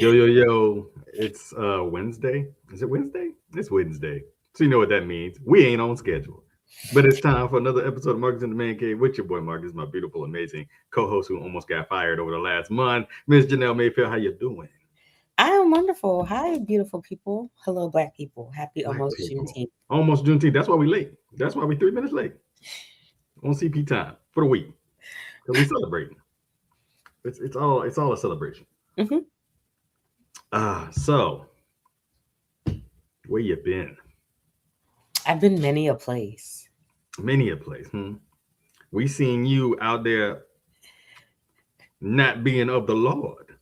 Yo, yo, yo. It's Wednesday. Is it Wednesday? It's Wednesday. So you know what that means. We ain't on schedule. But it's time for another episode of Marcus in the Man Cave with your boy Marcus, my beautiful, amazing co-host who almost got fired over the last month. Miss Janelle Mayfield, how you doing? I am wonderful. Hi, beautiful people. Hello, Black people. Happy Black almost people. Juneteenth. Almost Juneteenth. That's why we late. That's why we 3 minutes late on CP time for the week. Because we celebrating. It's all a celebration. hmm So where you been? I've been many a place. Many a place. We seen you out there not being of the Lord.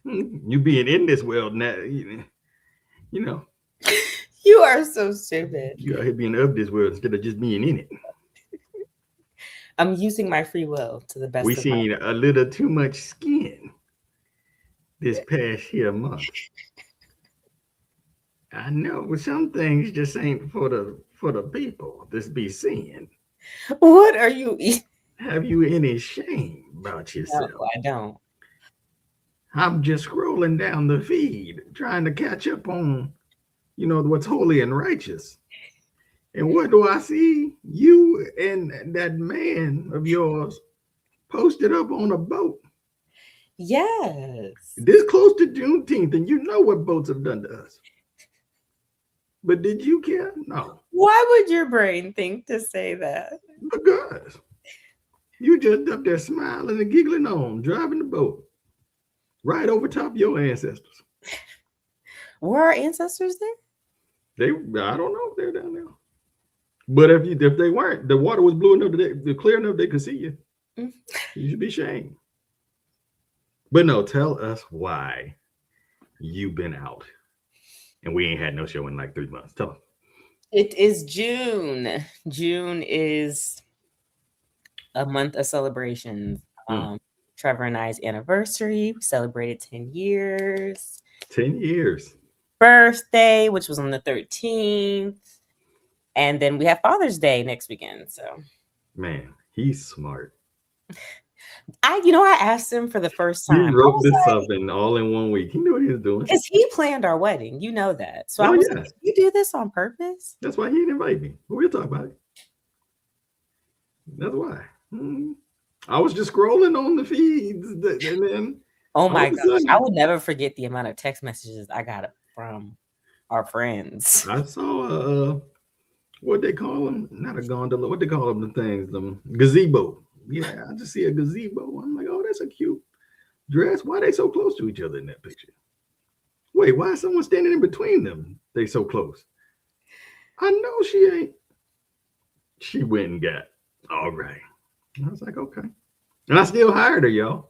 You being in this world, not, you know, You are so stupid. you out here being of this world instead of just being in it. I'm using my free will to the best We of my seen a little too much skin this past here month. I know, but some things just ain't for the people to be seeing. What are you eating? Have you any shame about No, yourself? I don't. I'm just scrolling down the feed, trying to catch up on, what's holy and righteous. And what do I see? You and that man of yours posted up on a boat. Yes. This close to Juneteenth, and you know what boats have done to us. But did you care? No. Why would your brain think to say that? Because you just up there smiling and giggling on, driving the boat right over top of your ancestors. Were our ancestors there? I don't know if they're down there. But if they weren't, the water was blue enough, they're clear enough they could see you. Mhm. You should be shamed. But no, tell us why you've been out. And we ain't had no show in like 3 months. Tell us. It is June. June is a month of celebrations. Mm. Trevor and I's anniversary. We celebrated 10 years. 10 years. Birthday, which was on the 13th. And then we have Father's Day next weekend. So, Man, he's smart. I asked him for the first He time. wrote this up all in 1 week. He knew what he was doing. Because he planned our wedding. You know that. So I Oh, was yeah. like, you do this on purpose? That's why he didn't invite me. But we'll talk about it. That's why. I was just scrolling on the feeds, and then Oh all my of a gosh. sudden, I would never forget the amount of text messages I got from our friends. I saw what they call them, not a gondola, what they call them, the things, the gazebo. Yeah, I just see a gazebo. I'm like, oh, that's a cute dress. Why are they so close to each other in that picture? Wait, why is someone standing in between them? They so close. I know she ain't. She went and got all right. And I was like, okay. And I still hired her, y'all.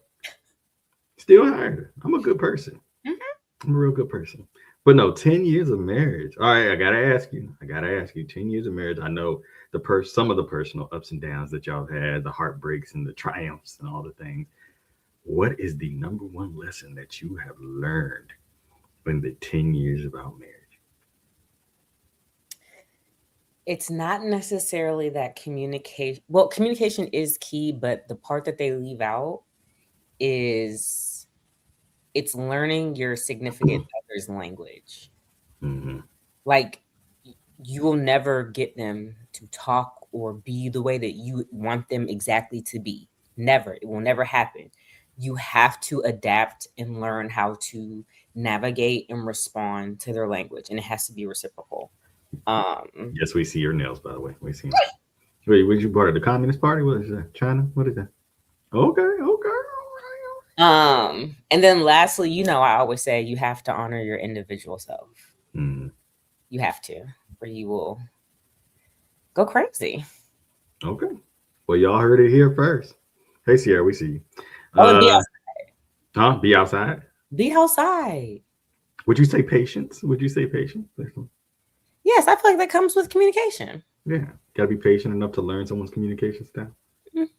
Still hired her. I'm a good person. Mhm. I'm a real good person. But no, 10 years of marriage. All right, I gotta ask you. 10 years of marriage. I know some of the personal ups and downs that y'all have had, the heartbreaks and the triumphs and all the things. What is the number one lesson that you have learned in the 10 years of our marriage? It's not necessarily that communication. Well, communication is key, but the part that they leave out is it's learning your significant other's language. Mm-hmm. Like you will never get them to talk or be the way that you want them exactly to be. Never. It will never happen. You have to adapt and learn how to navigate and respond to their language, and it has to be reciprocal. Yes, we see your nails, by the way. We see them. Wait, was you part of the Communist Party? What is that? China? What is that? Okay, okay. And then lastly, I always say you have to honor your individual self. Mm. You have to, or you will go crazy. Okay. Well, y'all heard it here first. Hey, Sierra, we see you. Oh, and be outside. Be outside. Be outside. Would you say patience? Would you say patience? Yes, I feel like that comes with communication. Yeah, gotta be patient enough to learn someone's communication style. Mhm.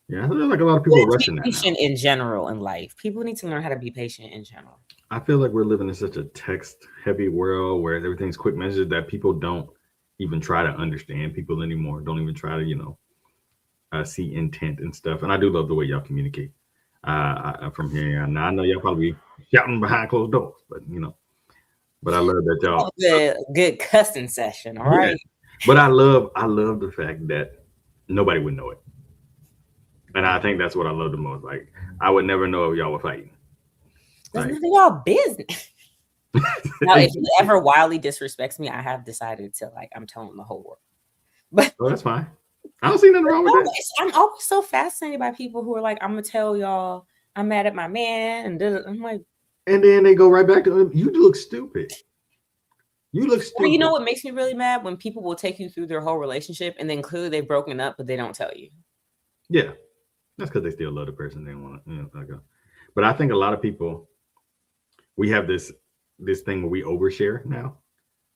Yeah, I feel like a lot of people are rushing that now. Patient in general in life. People need to learn how to be patient in general. I feel like we're living in such a text-heavy world where everything's quick messages that people don't even try to understand people anymore. Don't even try to, see intent and stuff. And I do love the way y'all communicate. From here. Now I know y'all probably shouting behind closed doors, but but I love that Have y'all. a good cussing session. All Yeah, right. but I love the fact that nobody would know it, and I think that's what I love the most. Like I would never know if y'all were fighting. That's Like none of y'all business. Now, if he ever wildly disrespects me, I have decided to I'm telling the whole world. But oh, that's fine. I don't see nothing wrong with that. I'm always so fascinated by people who are like, I'm gonna tell y'all I'm mad at my man, and I'm like, And then they go right back to them. You look stupid. You look well, you know stupid. what makes me really mad when people will take you through their whole relationship and then clearly they've broken up, but they don't tell you. Yeah, that's because they still love the person they want. But I think a lot of people we have this thing where we overshare now.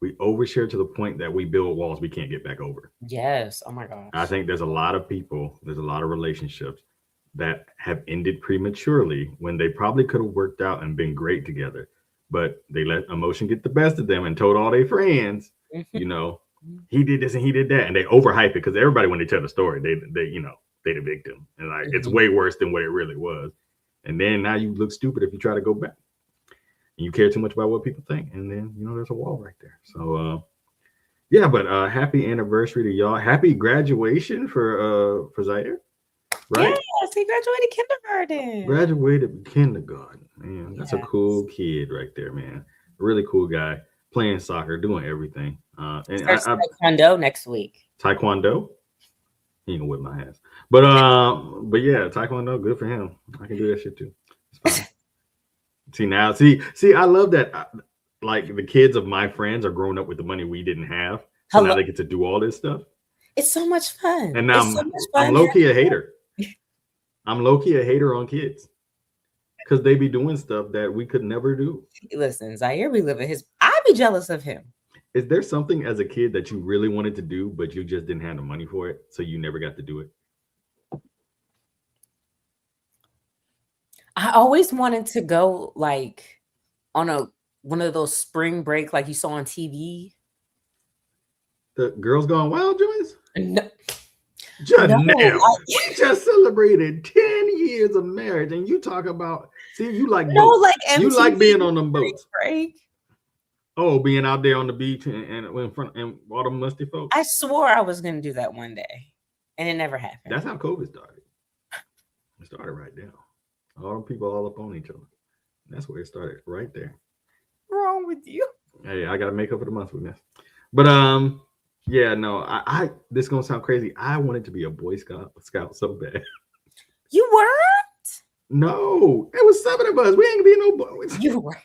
We overshare to the point that we build walls we can't get back over. Yes. Oh my I gosh. think there's a lot of people, there's a lot of relationships that have ended prematurely when they probably could have worked out and been great together, but they let emotion get the best of them and told all their friends, you know, he did this and he did that, and they overhype it because everybody when they tell the story, they the victim, and like it's way worse than what it really was. And then now you look stupid if you try to go back. And you care too much about what people think, and then there's a wall right there. So yeah, but happy anniversary to y'all. Happy graduation for Zaire, right? Yes, he graduated kindergarten. Graduated kindergarten, man. That's a Yes. cool kid right there, man. A really cool guy, playing soccer, doing everything. And Starts taekwondo next week. Taekwondo. He ain't gonna whip my ass, but yeah, Taekwondo, good for him. I can do that shit too. It's fine. See, I love that. Like the kids of my friends are growing up with the money we didn't have, so now they get to do all this stuff. It's so much fun. And now I'm low key a hater. I'm low key a hater on kids because they be doing stuff that we could never do. Listen, Zaire be living his. I be jealous of him. Is there something as a kid that you really wanted to do, but you just didn't have the money for it, so you never got to do it? I always wanted to go on one of those spring break like you saw on TV. The Girls Gone Wild joints? No, Janelle, we just celebrated 10 years of marriage, and you talk about you like boats. You like being on them boats. Break. Oh, being out there on the beach and in front and all them musty folks. I swore I was going to do that one day, and it never happened. That's how COVID started. It started right there. All them people all up on each other. That's where it started, right there. What's wrong with you? Hey, I got to make up for the months with this. But yeah, no, I this is gonna sound crazy. I wanted to be a Boy Scout so bad. You weren't? No, it was 7 of us. We ain't gonna be no boys. You were.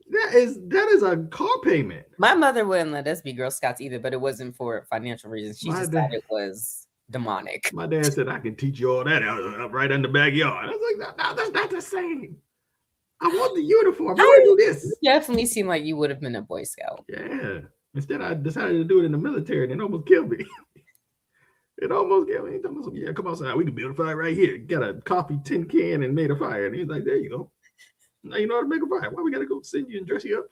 That is a car payment. My mother wouldn't let us be Girl Scouts either, but it wasn't for financial reasons. She just thought it was demonic. My dad said I can teach you all that out right in the backyard. I was like, no, that's not the same. I want the uniform. I want to do this. You definitely seem like you would have been a Boy Scout. Yeah. Instead, I decided to do it in the military, and it almost killed me. It almost killed me. Yeah, come outside. We can build a fire right here. Got a coffee tin can and made a fire. And he's like, there you go. Now you know how to make a fire. Why we got to go send you and dress you up?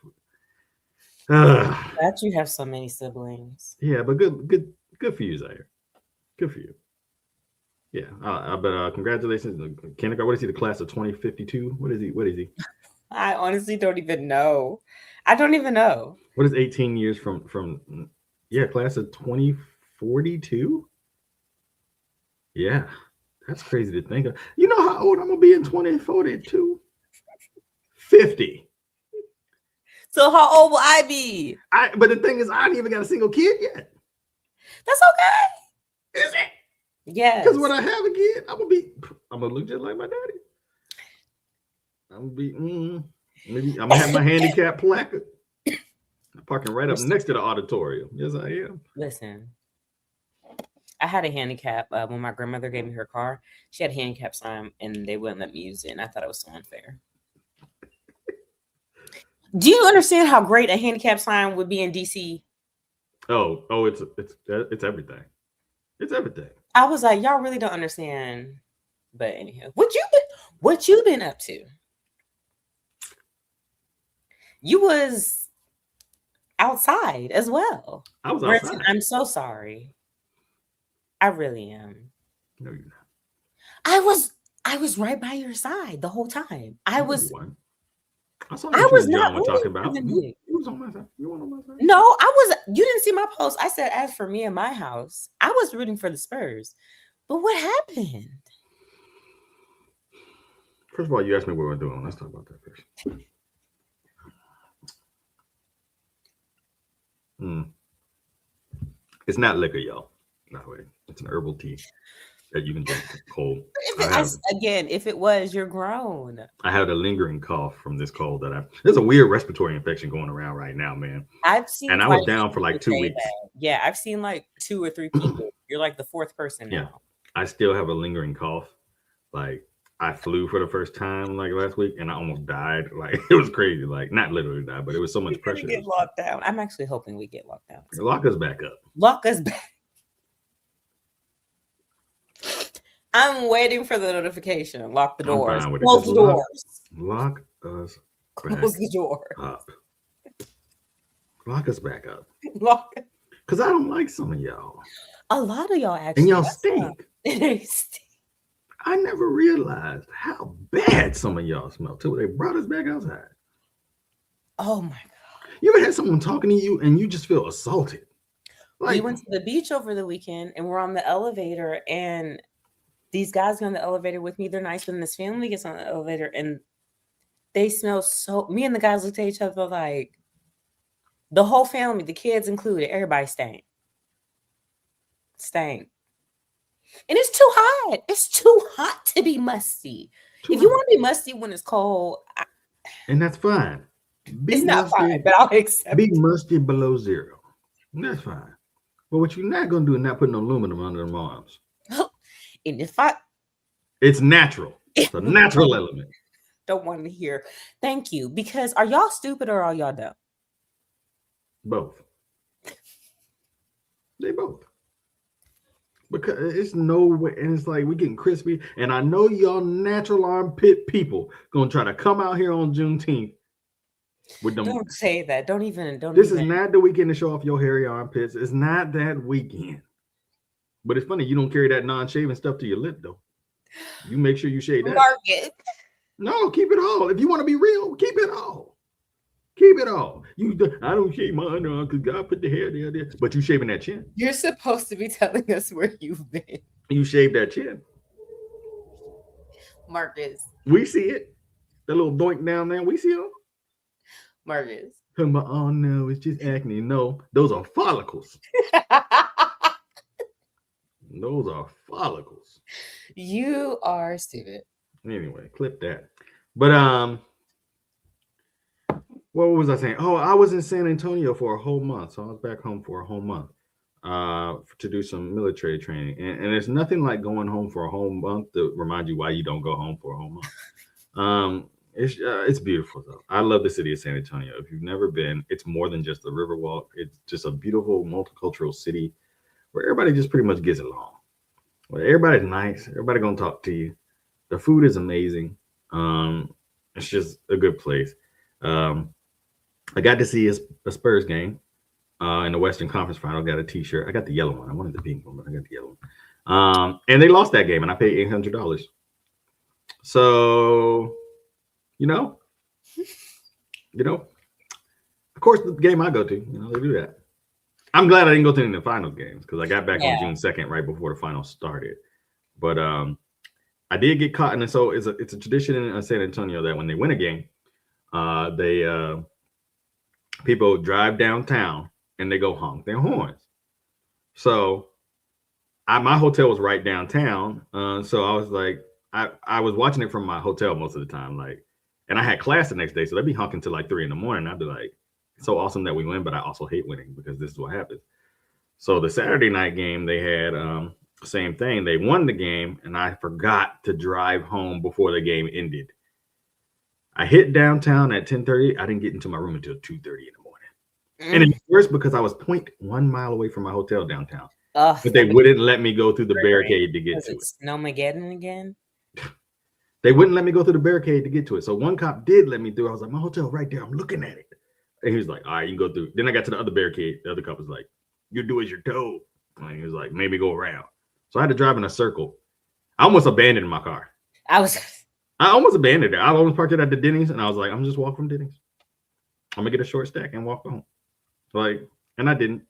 Glad you have so many siblings. Yeah, but good for you, Zaire. Good for you. Yeah, but congratulations, kindergarten. What is he? The class of 2052? What is he? I honestly don't even know. I don't even know. What is 18 years from? Yeah, class of 2042. Yeah, that's crazy to think of. You know how old I'm gonna be in 2042? 50. So how old will I be? But the thing is, I ain't even got a single kid yet. That's okay. Is it? Yes. Because when I have a kid, I'm gonna look just like my daddy. I'm gonna have my handicap placard. I'm parking right up next to the auditorium. Yes, I am. Listen, I had a handicap when my grandmother gave me her car. She had a handicap sign, and they wouldn't let me use it, and I thought it was so unfair. Do you understand how great a handicap sign would be in DC? Oh, it's everything. It's everything. I was like, y'all really don't understand. But anyhow, what you been up to? You was outside as well. I was outside. I'm so sorry. I really am. No, you're not. I was right by your side the whole time. No, I you was weren't. I saw I what you was and not John were rooting talking for about. them. You was on my side. You weren't on my side. No, I was. You didn't see my post. I said, as for me and my house, I was rooting for the Spurs. But what happened? First of all, you asked me what we're doing. Let's talk about that first. It's not liquor, y'all. By the way, it's an herbal tea that you can drink cold. Again, if it was, you're grown. I have a lingering cough from this cold there's a weird respiratory infection going around right now, man. I've seen, and I was down for like 2 weeks. Yeah, I've seen like 2 or 3 people. You're like the 4th person now. Yeah, I still have a lingering cough. Like I flew for the first time like last week, and I almost died. Like it was crazy. Like not literally died, but it was so much pressure. Get locked down. I'm actually hoping we get locked down. Lock us back up. Lock us back. I'm waiting for the notification. Lock the doors. Close the doors. Lock us back Close the door. up. Lock us back up. Lock. Because I don't like some of y'all. A lot of y'all actually. And y'all stink. They stink. I never realized how bad some of y'all smell till they brought us back outside. Oh my God. You ever had someone talking to you and you just feel assaulted? Like, we went to the beach over the weekend and we're on the elevator, and these guys get on the elevator with me. They're nice, and this family gets on the elevator and they smell so. Me and the guys looked at each other like, the whole family, the kids included, everybody stank. Stank. And it's too hot. It's too hot to be musty. If you want to be musty when it's cold, and that's fine. It's not fine, but I'll accept. Be musty below 0. That's fine. But what you're not gonna do is not put no aluminum under them arms. And if it's natural. It's a natural element. Don't want to hear. Thank you. Because are y'all stupid or are y'all dumb? Both. They both. Because it's no way, and it's like we getting crispy. And I know y'all natural armpit people gonna try to come out here on Juneteenth with them. Don't say that. Don't even. This is not the weekend to show off your hairy armpits. It's not that weekend. But it's funny you don't carry that non-shaving stuff to your lip though. You make sure you shave that. Market. No, keep it all. If you want to be real, keep it all. Keep it all. I don't shave my underarm because God put the hair there. But you shaving that chin. You're supposed to be telling us where you've been. You shave that chin. Marcus. We see it. That little doink down there. We see it. Marcus. Oh no, it's just acne. No, those are follicles. Those are follicles. You are stupid. Anyway, clip that. But what was I saying? Oh, I was in San Antonio for a whole month. So I was back home for a whole month to do some military training. And there's nothing like going home for a whole month to remind you why you don't go home for a whole month. It's beautiful though. I love the city of San Antonio. If you've never been, it's more than just the Riverwalk. It's just a beautiful multicultural city where everybody just pretty much gets along. Well, everybody's nice. Everybody gonna talk to you. The food is amazing. It's just a good place. I got to see a Spurs game in the Western Conference Final. I got a T-shirt. I got the yellow one. I wanted the pink one, but I got the yellow one. And they lost that game, and I paid $800. So, of course, the game I go to, they do that. I'm glad I didn't go to any of the finals games because I got back on June 2nd, right before the finals started. But I did get caught, and so it's a tradition in San Antonio that when they win a game, people drive downtown and they go honk their horns. So my hotel was right downtown, so I was like, I was watching it from my hotel most of the time, and I had class the next day, so they'd be honking till like 3 a.m. I'd be like, it's so awesome that we win, but I also hate winning because this is what happens. So the Saturday night game, they had same thing. They won the game, and I forgot to drive home before the game ended. I hit downtown at 10:30. I didn't get into my room until 2:30 in the morning. And it's worse because I was 0.1 mile away from my hotel downtown. But they wouldn't let me go through the barricade to get to it. Snowmageddon again? They wouldn't let me go through the barricade to get to it. So one cop did let me through. I was like, my hotel right there. I'm looking at it. And he was like, all right, you can go through. Then I got to the other barricade. The other cop was like, you do as you're told. And he was like, maybe go around. So I had to drive in a circle. I almost abandoned my car. I was I almost abandoned it. I almost parked it at the Denny's, and I was like, I'm just walk from Denny's. I'm gonna get a short stack and walk home. Like, and I didn't,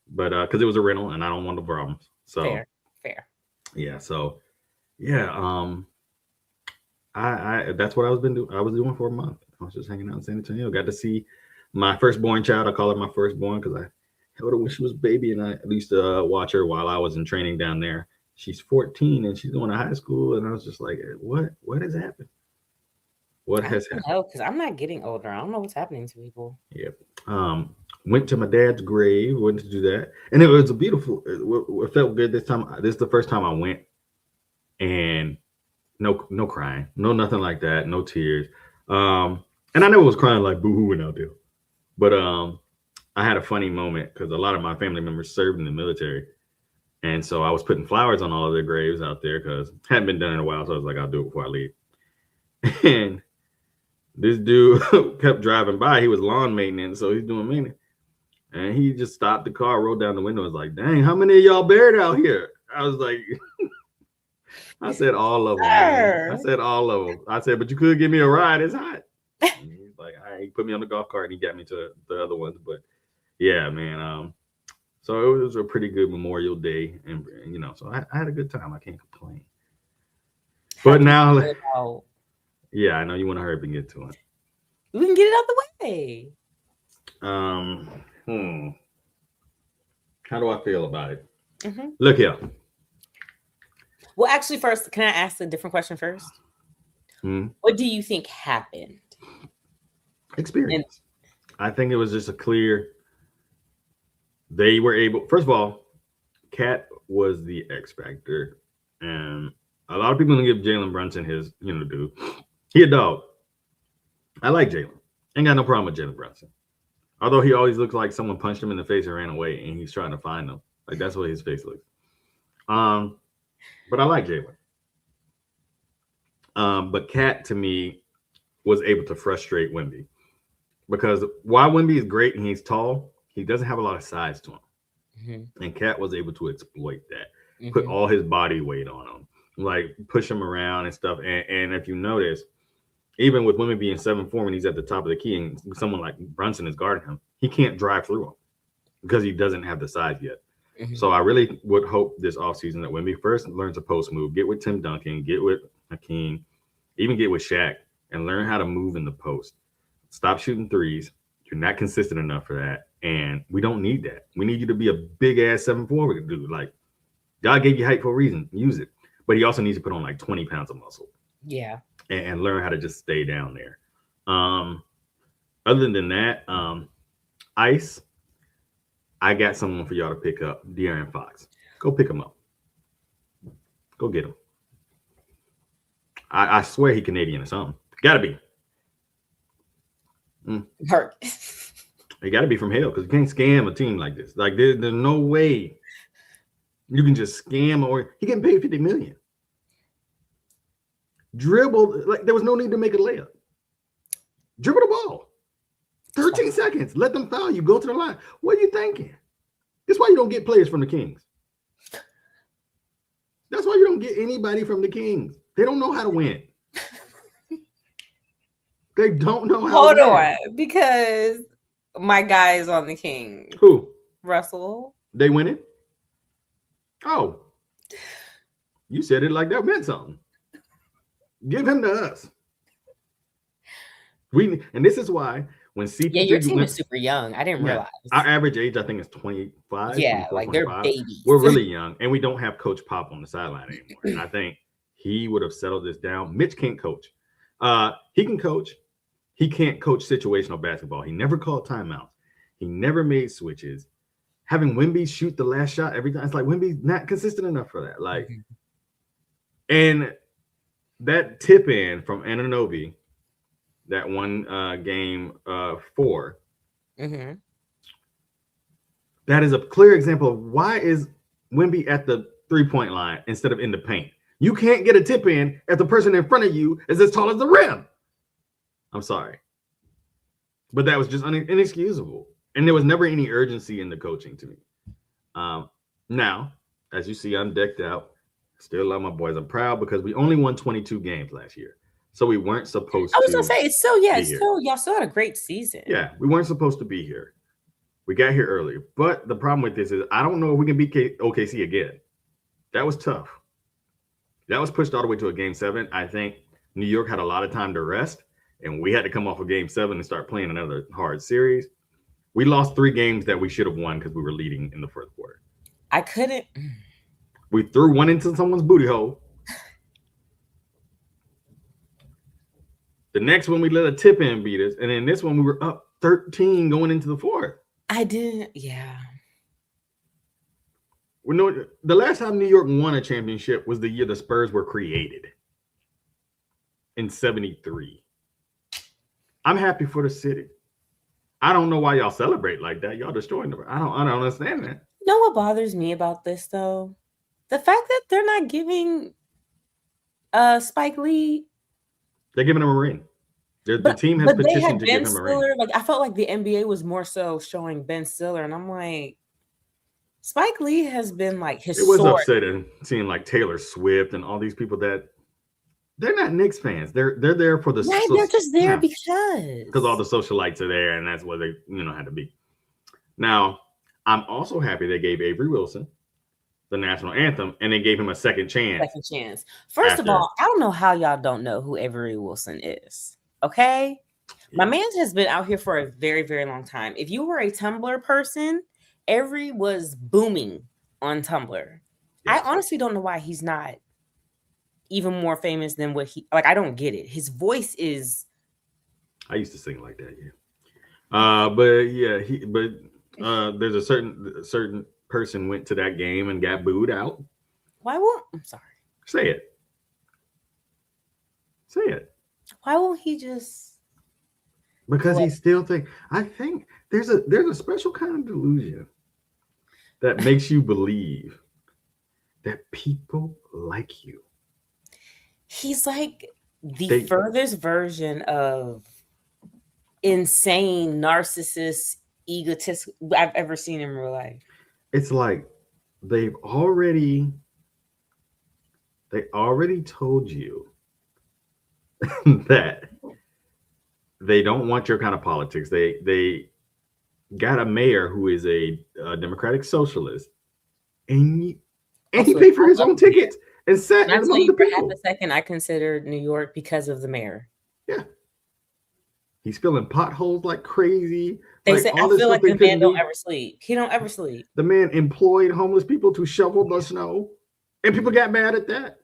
but because it was a rental, and I don't want the problems. So fair, fair. yeah, so yeah, I that's what I was been doing. I was doing for a month. I was just hanging out in San Antonio. Got to see my firstborn child. I call her my firstborn because I held her when she was a baby, and I used to watch her while I was in training down there. She's 14 and she's going to high school, and I was just like, what has happened? What I has don't happened? know because I'm not getting older. I don't know what's happening to people. Yeah. Went to my dad's grave. Went to do that, and it was a beautiful. It felt good this time. This is the first time I went, and no crying, no nothing like that, no tears. And I never was crying like boo-hooing out there, but I had a funny moment because a lot of my family members served in the military, and so I was putting flowers on all of their graves out there because hadn't been done in a while. So I was like, I'll do it before I leave. And this dude kept driving by. He was lawn maintenance, so he's doing maintenance. And he just stopped the car, rolled down the window, and was like, dang, how many of y'all buried out here? I was like, I said all of them, man. I Sure. said all of them. I said, but you could give me a ride. It's hot. And he's like, all right, he put me on the golf cart and he got me to the other ones. But yeah, man. So it was a pretty good Memorial Day, and so I had a good time. I can't complain. How But do you now, feel about? yeah, I know you want to hurry up and get to it. We can get it out the way. Um, hmm. How do I feel about it? Hmm. Look here. Well, actually, first, can I ask a different question first? Hmm. What do you think happened? And Experience. I think it was just a clear. They were able. First of all, Cat was the X factor, and a lot of people don't give Jalen Brunson his, dude. He a dog. I like Jalen. Ain't got no problem with Jalen Brunson. Although he always looks like someone punched him in the face and ran away, and he's trying to find them. Like that's what his face looks. Um, but I like Jalen. But Cat to me was able to frustrate Wemby because while Wemby is great and he's tall, he doesn't have a lot of size to him. mm-hmm, And Cat was able to exploit that, put mm-hmm, all his body weight on him, like push him around and stuff. And if you notice, even with women being 7'4" when he's at the top of the key and someone like Brunson is guarding him, he can't drive through him because he doesn't have the size yet. mm-hmm. So I really would hope this offseason that Wemby first learns a post move, get with Tim Duncan, get with Hakeem, even get with Shaq, and learn how to move in the post. Stop shooting threes. You're not consistent enough for that. And we don't need that. We need you to be a big ass 7'4" dude. Like, God gave you height for a reason. Use it. But he also needs to put on like 20 pounds of muscle Yeah. and learn how to just stay down there. Other than that, Ice, I got someone for y'all to pick up, De'Aaron Fox. Go pick him up. Go get him. I swear he Canadian or something. Gotta be. Hurt. He gotta be from hell because you can't scam a team like this. Like there's no way you can just scam or he getting paid $50 million. Dribble, like there was no need to make a layup. Dribble the ball. 13 seconds. Let them foul you. Go to the line. What are you thinking? That's why you don't get players from the Kings. That's why you don't get anybody from the Kings. They don't know how to win. They don't know how Hold to win. on, because my guy is on the Kings. Who? Russell. They winning? Oh. You said it like that meant something. Give him to us. And this is why when CP3 Yeah, your team is super young. I didn't realize. Our average age, I think, is 25. Yeah, 24, like they're 25. babies. We're really young, and we don't have Coach Pop on the sideline anymore. And I think he would have settled this down. Mitch can't coach. He can coach. He can't coach situational basketball. He never called timeouts. He never made switches. Having Wemby shoot the last shot every time, it's like Wemby's not consistent enough for that. Like, and that tip in from Anunoby, that one game 4, Mm-hmm. that is a clear example of why is Wemby at the 3-point line instead of in the paint. You can't get a tip in if the person in front of you is as tall as the rim. I'm sorry. But that was just inexcusable. And there was never any urgency in the coaching to me. Now, as you see, I'm decked out. Still love my boys. I'm proud because we only won 22 games last year. So we weren't supposed I was to gonna say it's still be it's here. still y'all still had a great season. Yeah, we weren't supposed to be here. We got here early. But the problem with this is I don't know if we can beat OKC again. That was tough. That was pushed all the way to a game 7. I think New York had a lot of time to rest, and we had to come off of game 7 and start playing another hard series. We lost 3 games that we should have won because we were leading in the fourth quarter. I couldn't. We threw one into someone's booty hole. The next one we let a tip in beat us, and then this one we were up 13 going into the fourth. I didn't. Yeah. The last time New York won a championship was the year the Spurs were created in '73. I'm happy for the city. I don't know why y'all celebrate like that. Y'all destroying them. I don't understand that. You know what bothers me about this though? The fact that they're not giving Spike Lee. They're giving him a ring. The team has petitioned to give him a ring. Like I felt like the NBA was more so showing Ben Stiller, and I'm like, Spike Lee has been like his. It was upsetting seeing like Taylor Swift and all these people that they're not Knicks fans. They're there for the. Right, they're just there because all the socialites are there, and that's what they had to be. Now, I'm also happy they gave Avery Wilson the national anthem, and they gave him a second chance. First of all, I don't know how y'all don't know who Avery Wilson is. Okay, my man has been out here for a very, very long time. If you were a Tumblr person, Avery was booming on Tumblr. Yes. I honestly don't know why he's not even more famous than what he like. I don't get it. His voice is. I used to sing like that, yeah. There's a certain person went to that game and got booed out. Why won't? I'm sorry. Say it. Why won't he just? Because he still think. I think there's a special kind of delusion that makes you believe that people like you. He's like the furthest version of insane, narcissist, egotist I've ever seen in real life. It's like they already told you that they don't want your kind of politics. They got a mayor who is a democratic socialist, and he paid for his own tickets and sat in among the people. For half a second, I considered New York because of the mayor. Yeah, he's filling potholes like crazy. I feel like the man don't ever sleep. He don't ever sleep. The man employed homeless people to shovel the snow, and people got mad at that.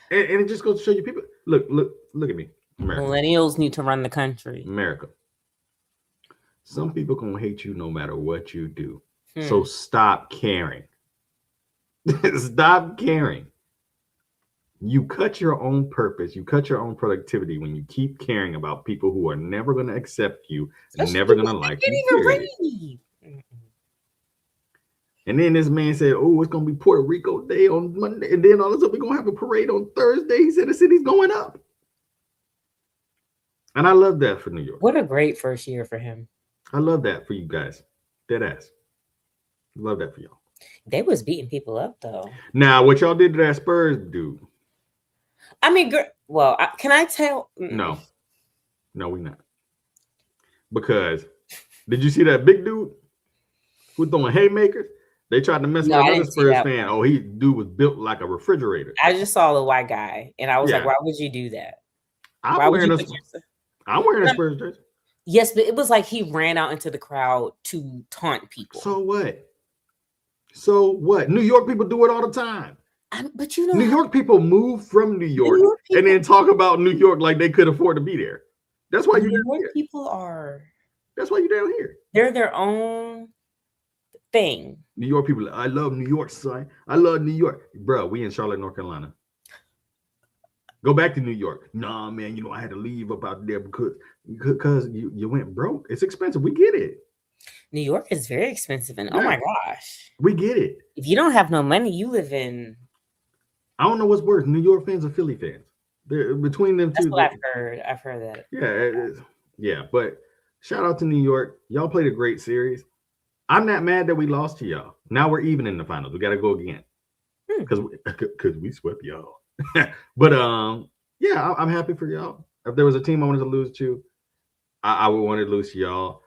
And it just goes to show you, people look at me. America. Millennials need to run the country. America. Some people gonna hate you no matter what you do. So stop caring. Stop caring. You cut your own purpose. You cut your own productivity when you keep caring about people who are never going to accept you, never going to like you. And then this man said, "Oh, it's going to be Puerto Rico Day on Monday, and then all of a sudden we're going to have a parade on Thursday." He said the city's going up, and I love that for New York. What a great first year for him. I love that for you guys. Dead ass. Love that for y'all. They was beating people up though. Now, what y'all did to that Spurs dude? I mean, can I tell? No, we not. Because did you see that big dude who throwing haymakers? They tried to mess with another Spurs fan. Oh, dude was built like a refrigerator. I just saw the white guy, and I was like, "Why would you do that?" I'm wearing a Spurs jersey. Yes, but it was like he ran out into the crowd to taunt people. So what? New York people do it all the time. But you know, New York people move from New York and then talk about New York like they could afford to be there. That's why New York people are. That's why you're down here. They're their own thing. New York people, I love New York, son. I love New York, bro. We in Charlotte, North Carolina. Go back to New York. Nah, man. I had to leave up out there because you went broke. It's expensive. We get it. New York is very expensive, and oh my gosh, we get it. If you don't have no money, you live in. I don't know what's worse, New York fans or Philly fans. They're between them two. That's what I've heard. I've heard that. Yeah. But shout out to New York. Y'all played a great series. I'm not mad that we lost to y'all. Now we're even in the finals. We got to go again. because we swept y'all. But yeah, I'm happy for y'all. If there was a team I wanted to lose to, I would want to lose to y'all.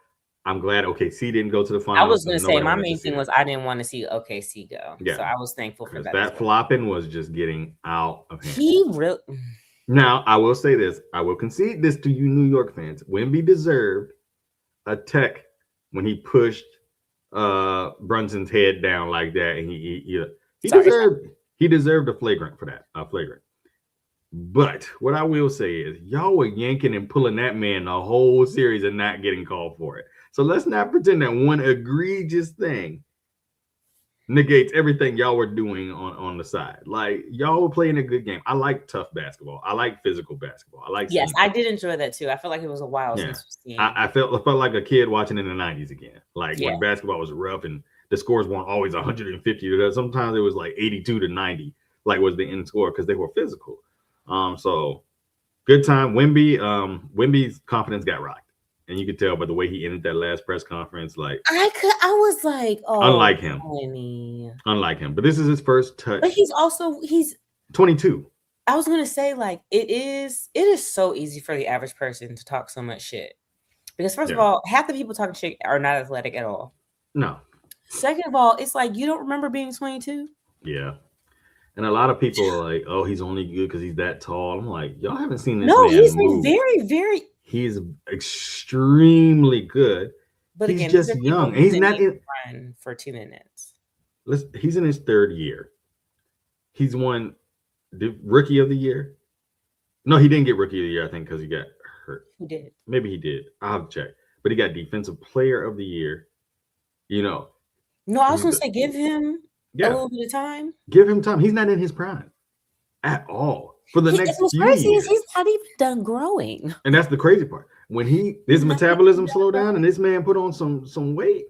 I'm glad OKC didn't go to the I finals was because gonna say nobody my wanted to main see thing that. was I didn't want to see OKC go, so Yeah, I was thankful for because that as that well. flopping was just getting out of hand. He really. Now, I will say this. I will concede this to you New York fans. Wemby deserved a tech when he pushed Brunson's head down like that, and he Sorry. deserved a flagrant for that. A flagrant. But what I will say is, y'all were yanking and pulling that man the whole series and not getting called for it. So let's not pretend that one egregious thing negates everything y'all were doing on the side. Like, y'all were playing a good game. I like tough basketball. I like physical basketball. I like Yes, seeing I did enjoy that too. I felt like it was a while yeah. since we've seen. I felt like a kid watching in the 90s again. Like Yeah. when basketball was rough and the scores weren't always 150. Sometimes it was like 82 to 90, like was the end score because they were physical. So good time. Wemby's confidence got rocked. And you could tell by the way he ended that last press conference, like I was like, oh, unlike him. funny. Unlike him. But this is his first touch. But he's 22. I was gonna say, like, it is so easy for the average person to talk so much shit. Because first of all, half the people talking shit are not athletic at all. No. Second of all, it's like you don't remember being 22. Yeah. And a lot of people are like, oh, he's only good because he's that tall. I'm like, y'all haven't seen this No, man he's move. very, very. He's extremely good. But he's again, just young. And he's not in run for 2 minutes. He's in his third year. He's won the rookie of the year. No, he didn't get rookie of the year, I think, because he got hurt. Who did? Maybe he did. I'll have to check. But he got defensive player of the year. You know. No, I was gonna say give him a little bit of time. Give him time. He's not in his prime at all. For the next few crazy years. Is he's not even done growing. And that's the crazy part. When his metabolism slow down and this man put on some weight,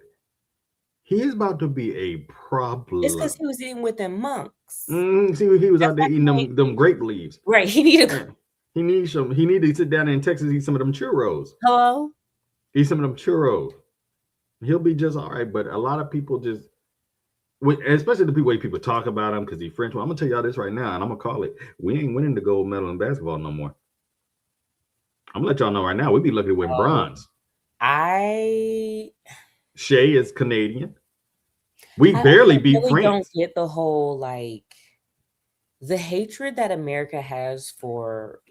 he is about to be a problem. It's because he was eating with them monks. See, he was out there eating them grape leaves. Right. He needed to sit down in Texas, eat some of them churros. Hello? Eat some of them churros. He'll be just all right. But a lot of people just, especially the way people talk about him because he's French. Well, I'm gonna tell y'all this right now, and I'm gonna call it. We ain't winning the gold medal in basketball no more. I'm gonna let y'all know right now. We'd be lucky to win bronze. Shea is Canadian. We barely beat France. I don't get the whole the hatred that America has for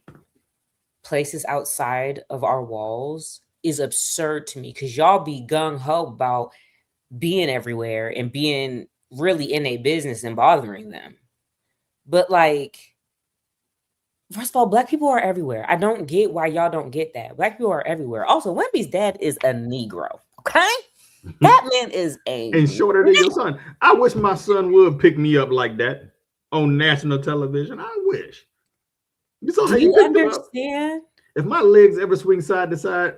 places outside of our walls is absurd to me because y'all be gung-ho about being everywhere and being really in a business and bothering them. But first of all, Black people are everywhere. I don't get why y'all don't get that. Black people are everywhere. Also, Wemby's dad is a Negro. Okay? That man is and shorter than your son. I wish my son would pick me up like that on national television. I wish. You saw how you understand? If my legs ever swing side to side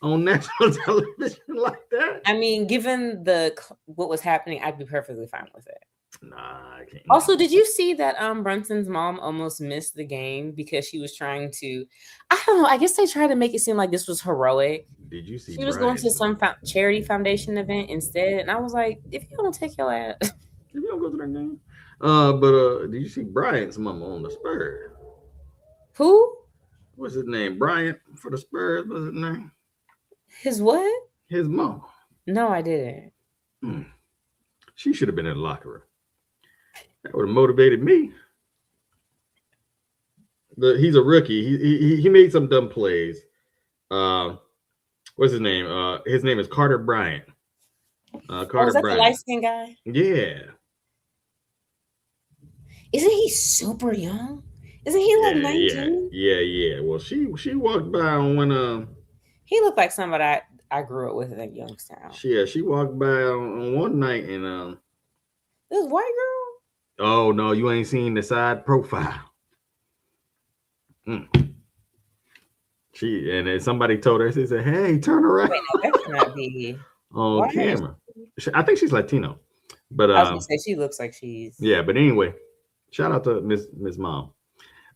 on national television like that, I mean, given what was happening, I'd be perfectly fine with it. Nah, I can't. Also, did you see that Brunson's mom almost missed the game because she was trying to? I don't know. I guess they tried to make it seem like this was heroic. Did you see? She was going to some charity foundation event instead, and I was like, "If you don't take your ass, if you don't go to that game." But did you see Bryant's mama on the Spurs? Who? What's his name? Bryant for the Spurs. What's his name? His what? His mama. No, I didn't. She should have been in the locker room. That would have motivated me. He's a rookie. He made some dumb plays. What's his name? His name is Carter Bryant. Carter is that Bryant. The light-skinned guy? Yeah. Isn't he super young? Isn't he like 19? Yeah. Well, she walked by when he looked like somebody I grew up with in Youngstown. She walked by on one night and this white girl. Oh no, you ain't seen the side profile. Somebody told her, she said, "Hey, turn around." Wait, no, that cannot be on camera. I think she's Latino, but I was gonna say she looks like she's. Yeah, but anyway, shout out to Miss Mom.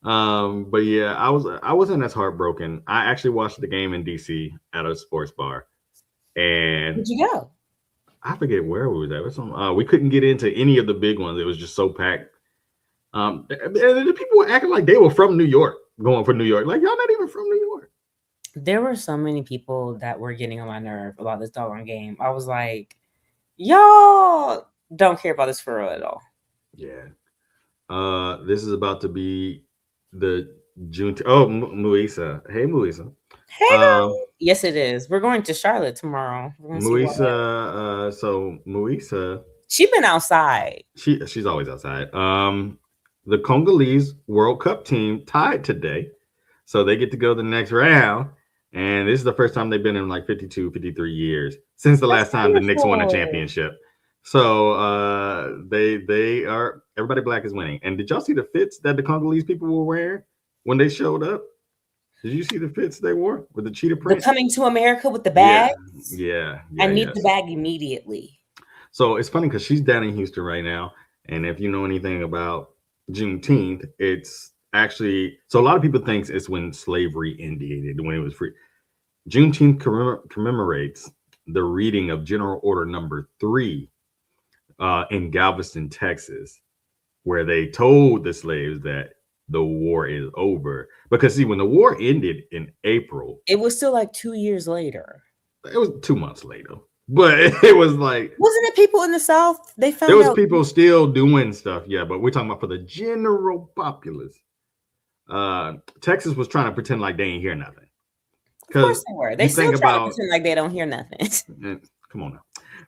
But yeah, I wasn't as heartbroken. I actually watched the game in DC at a sports bar, and where'd you go? I forget where we was at. We couldn't get into any of the big ones. It was just so packed. And the people were acting like they were from New York, going for New York. Like y'all not even from New York. There were so many people that were getting on my nerve about this doggone game. I was like, y'all don't care about this for real at all. Yeah. This is about to be the June. Oh, Muisa. Hey, Muisa. Hey, Um, girl. Yes, it is. We're going to Charlotte tomorrow. We're going to see what Muisa. So Muisa, she been outside. she's always outside. The Congolese World Cup team tied today, so they get to go the next round. And this is the first time they've been in like 52, 53 years since the That's last time the Knicks won a wonderful. championship. So they are everybody black is winning. And did y'all see the fits that the Congolese people were wearing when they showed up? Did you see the fits they wore with the cheetah The print? coming to America with the Yeah, bag. I need the yes. bag immediately. So it's funny because she's down in Houston right now, and if you know anything about Juneteenth, it's actually so a lot of people think it's when slavery ended, when it was free. Juneteenth commemorates the reading of General Order Number 3 in Galveston, Texas, where they told the slaves that the war is over. Because see, when the war ended in April, It was still like 2 years later. it was 2 months later, but it was like Wasn't it people in the South? They there found was out. people still doing stuff, yeah. But we're talking about for the general populace. Texas was trying to pretend like they ain't hear nothing. Of course Because they were. They you still think try to about, pretend like they don't hear nothing. come on now.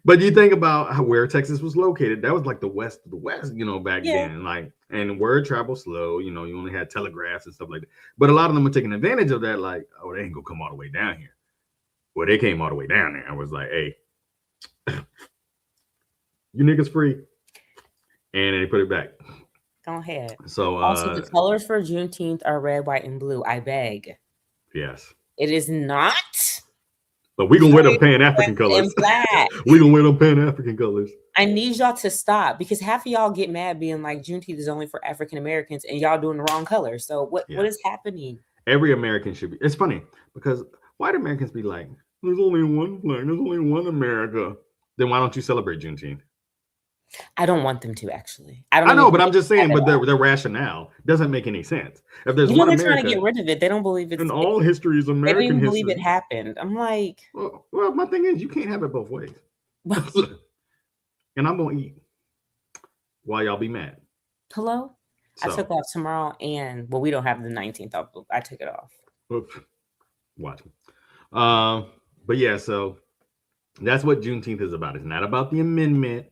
But you think about where Texas was located. That was like the west of the West, back Yeah. then. Like, and word travel slow. You only had telegraphs and stuff like that. But a lot of them were taking advantage of that. Like, oh, they ain't gonna come all the way down here. Well, they came all the way down there. I was like, hey, you niggas free, and they put it back. Go ahead. So, Also, the colors for Juneteenth are red, white, and blue. I beg. yes, It is not but we gonna wear them red, Pan white, African colors. and black. We gonna wear them Pan African colors. I need y'all to stop because half of y'all get mad being like Juneteenth is only for African Americans and y'all doing the wrong color. So what is happening? Every American should be. It's funny because white Americans be like, "There's only one flag. There's only one America." Then why don't you celebrate Juneteenth? I don't want them to actually. I know, but I'm just saying. But their rationale doesn't make any sense. If there's one they're America, trying to get rid of it. They don't believe it's and all history is they don't American even history. believe it happened. I'm like, well, my thing is, you can't have it both ways. And I'm gonna eat while y'all be mad. hello. So, I took off tomorrow, and we don't have the 19th off. I took it off. watch me. But yeah, so that's what Juneteenth is about. It's not about the amendment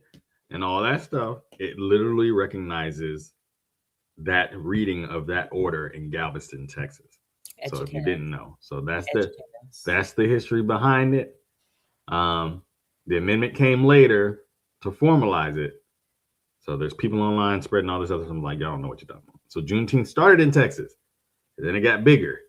and all that stuff. It literally recognizes that reading of that order in Galveston, Texas. So if you didn't know, so that's the history behind it. The amendment came later to formalize it. So there's people online spreading all this other stuff. I'm like, y'all don't know what you're talking about. So Juneteenth started in Texas, and then it got bigger.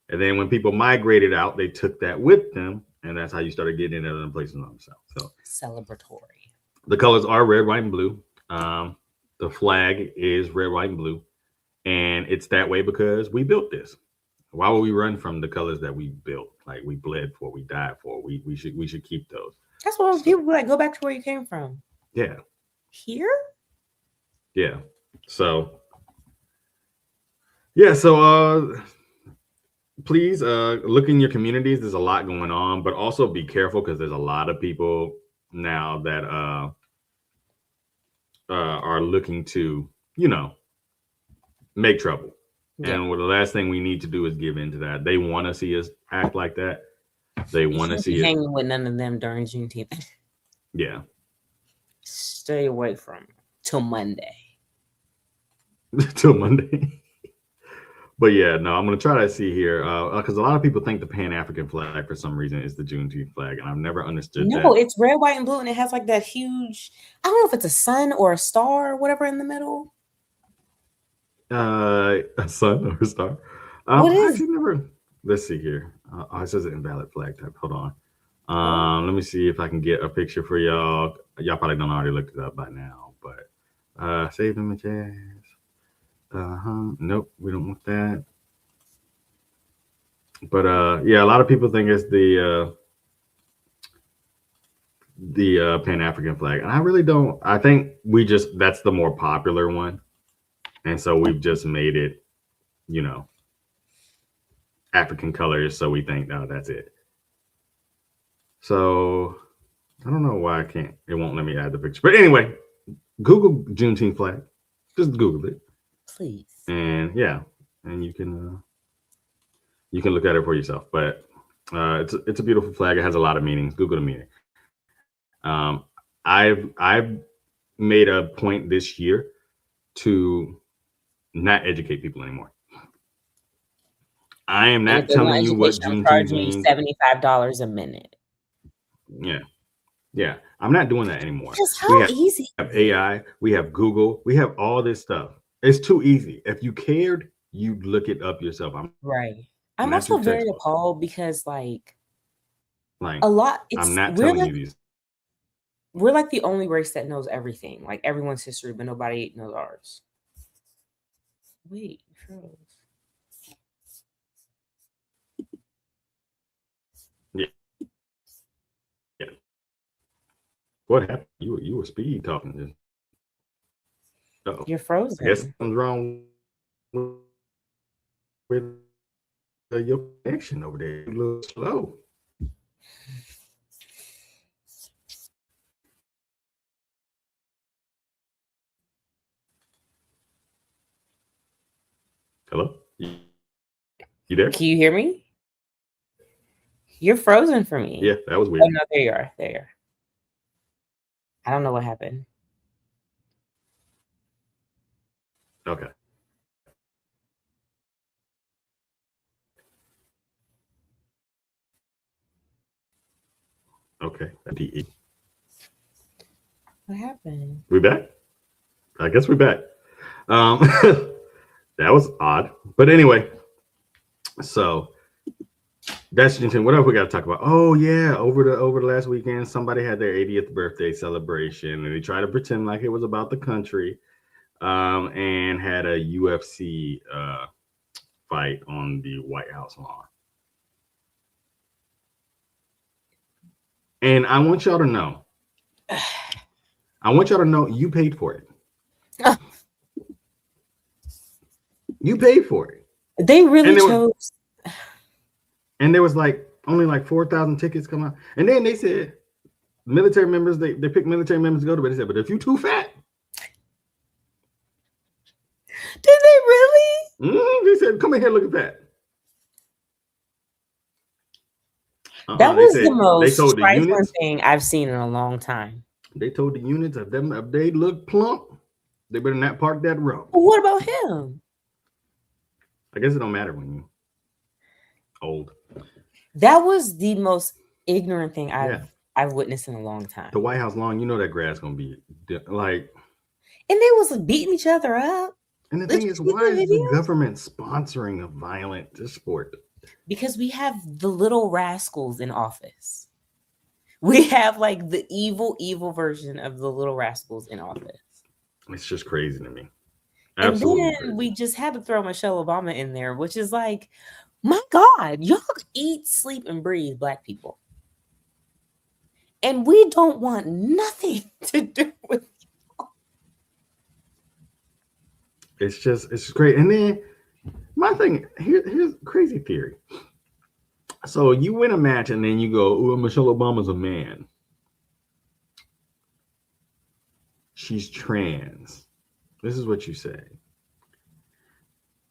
And then when people migrated out, they took that with them, and that's how you started getting in other places on the South. So celebratory. The colors are red, white, and blue. The flag is red, white, and blue, and it's that way because we built this. Why would we run from the colors that we built? Like we bled for, we died for. We should keep those. That's what people like. Go back to where you came from. Yeah. Here. Yeah. So. Yeah. So. Please look in your communities. There's a lot going on, but also be careful because there's a lot of people now that are looking to, make trouble. Yeah. And the last thing we need to do is give in to that. They want to see us act like that. They want to see hanging with none of them during Juneteenth. Yeah. Stay away from till Monday. Till Monday. But yeah, no, I'm going to try to see here because a lot of people think the Pan-African flag for some reason is the Juneteenth flag, and I've never understood that. No, it's red, white, and blue, and it has like that huge, I don't know if it's a sun or a star or whatever in the middle. A sun or a star? What is actually never. Let's see here. It says an invalid flag type. Hold on. Let me see if I can get a picture for y'all. Y'all probably don't already looked it up by now, but save images. Nope, we don't want that. But yeah, a lot of people think it's the Pan-African flag, and I really don't. I think that's the more popular one. And so we've just made it, you know, African colors. So we think, oh, that's it. So I don't know why it won't let me add the picture. But anyway, Google Juneteenth flag. Just Google it. Please. And yeah, and you can look at it for yourself. But it's a beautiful flag. It has a lot of meanings. Google the meaning. I've made a point this year to not educate people anymore. I am not telling you what Juneteenth means. $75 a minute. Yeah. I'm not doing that anymore. Because how easy? We have AI. We have Google. We have all this stuff. It's too easy. If you cared, you'd look it up yourself. I'm also very appalled because like a lot. I'm not telling you these. We're like the only race that knows everything, like everyone's history, but nobody knows ours. Wait, froze. Yeah. What happened? You were speed talking. Uh-oh. You're frozen. I guess something's wrong with your connection over there. A little slow. Hello? You there? Can you hear me? You're frozen for me. Yeah, that was weird. Oh, no, there you are. There you are. I don't know what happened. Okay. Okay. What happened? We back? I guess we're back. That was odd. But anyway, so that's Juneteenth. What else we got to talk about? Oh yeah, over the last weekend, somebody had their 80th birthday celebration, and they tried to pretend like it was about the country, and had a UFC fight on the White House lawn. And I want y'all to know. You paid for it. You paid for it. They really chose. And there was like only like 4,000 tickets come out. And then they said military members, they picked military members to go to, but they said, but if you too fat. Did they really? They said, come in here looking fat. That was the most trifling thing I've seen in a long time. They told the units if they look plump, they better not park that road. Well, what about him? I guess it don't matter when you're old. That was the most ignorant thing I've witnessed in a long time. The White House lawn, you know that grass gonna be like. And they was beating each other up. And the thing is, why is the government sponsoring a violent sport? Because we have the little rascals in office. We have like the evil version of the little rascals in office. It's just crazy to me. Absolutely. And then crazy. We just had to throw Michelle Obama in there, which is like, my God, y'all eat, sleep, and breathe Black people. And we don't want nothing to do with y'all. It's great. And then my thing, here's a crazy theory. So you win a match and then you go, oh, Michelle Obama's a man. She's trans. This is what you say.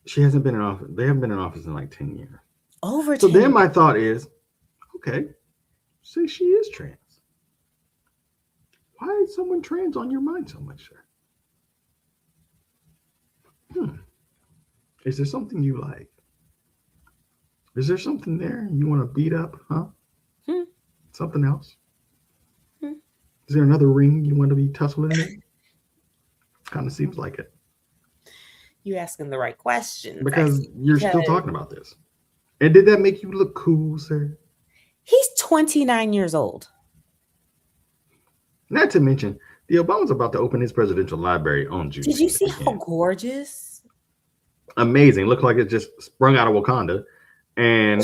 She hasn't been in office. They haven't been in office in like 10 years. Over 10 So then my thought is, okay, say she is trans. Why is someone trans on your mind so much, sir? Is there something you like? Is there something there you want to beat up, huh? Something else? Is there another ring you want to be tussling in? Kind of seems like it. You're asking the right question. Because you're still talking about this. And did that make you look cool, sir? He's 29 years old. Not to mention, the Obama's about to open his presidential library on June. Did you see how gorgeous? Amazing. Looked like it just sprung out of Wakanda. And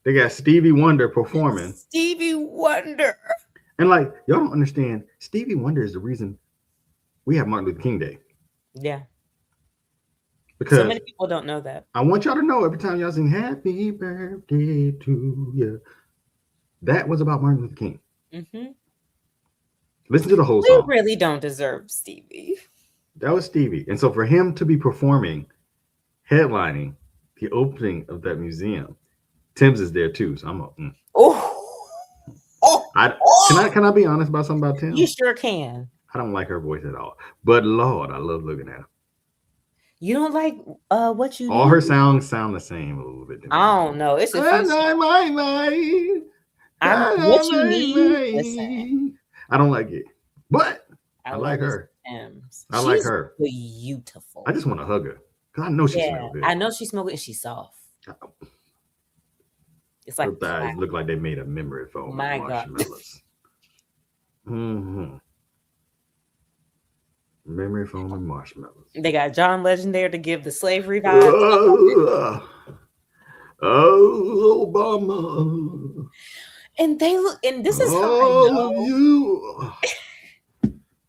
they got Stevie Wonder performing. Stevie Wonder. And like, y'all don't understand, Stevie Wonder is the reason we have Martin Luther King Day. Yeah. So Because many people don't know that. I want y'all to know every time y'all sing "Happy Birthday to You," that was about Martin Luther King. Hmm. Listen to the whole We song. really don't deserve Stevie. That was Stevie, and so for him to be performing, headlining the opening of that museum, Tim's is there too. So I'm a, Oh, oh, I oh. can I be honest about something about You Tim? sure can. I don't like her voice at all. But Lord, I love looking at her. You don't like what you All her need? songs sound the same a little bit to me. I don't know. It's a few. I'm what you need. Listen, I don't like it. But I I love like this her. Tim's. I like She's her. I beautiful. just want to hug her. Because I know she Yeah, smells good. I know she's smoking and she's soft. It's Her like thighs look like they made of memory foam and my God. marshmallows. Memory foam and marshmallows. They got John Legend there to give the slavery vibe. Oh, Obama. And they look, and this is how I All of know. you.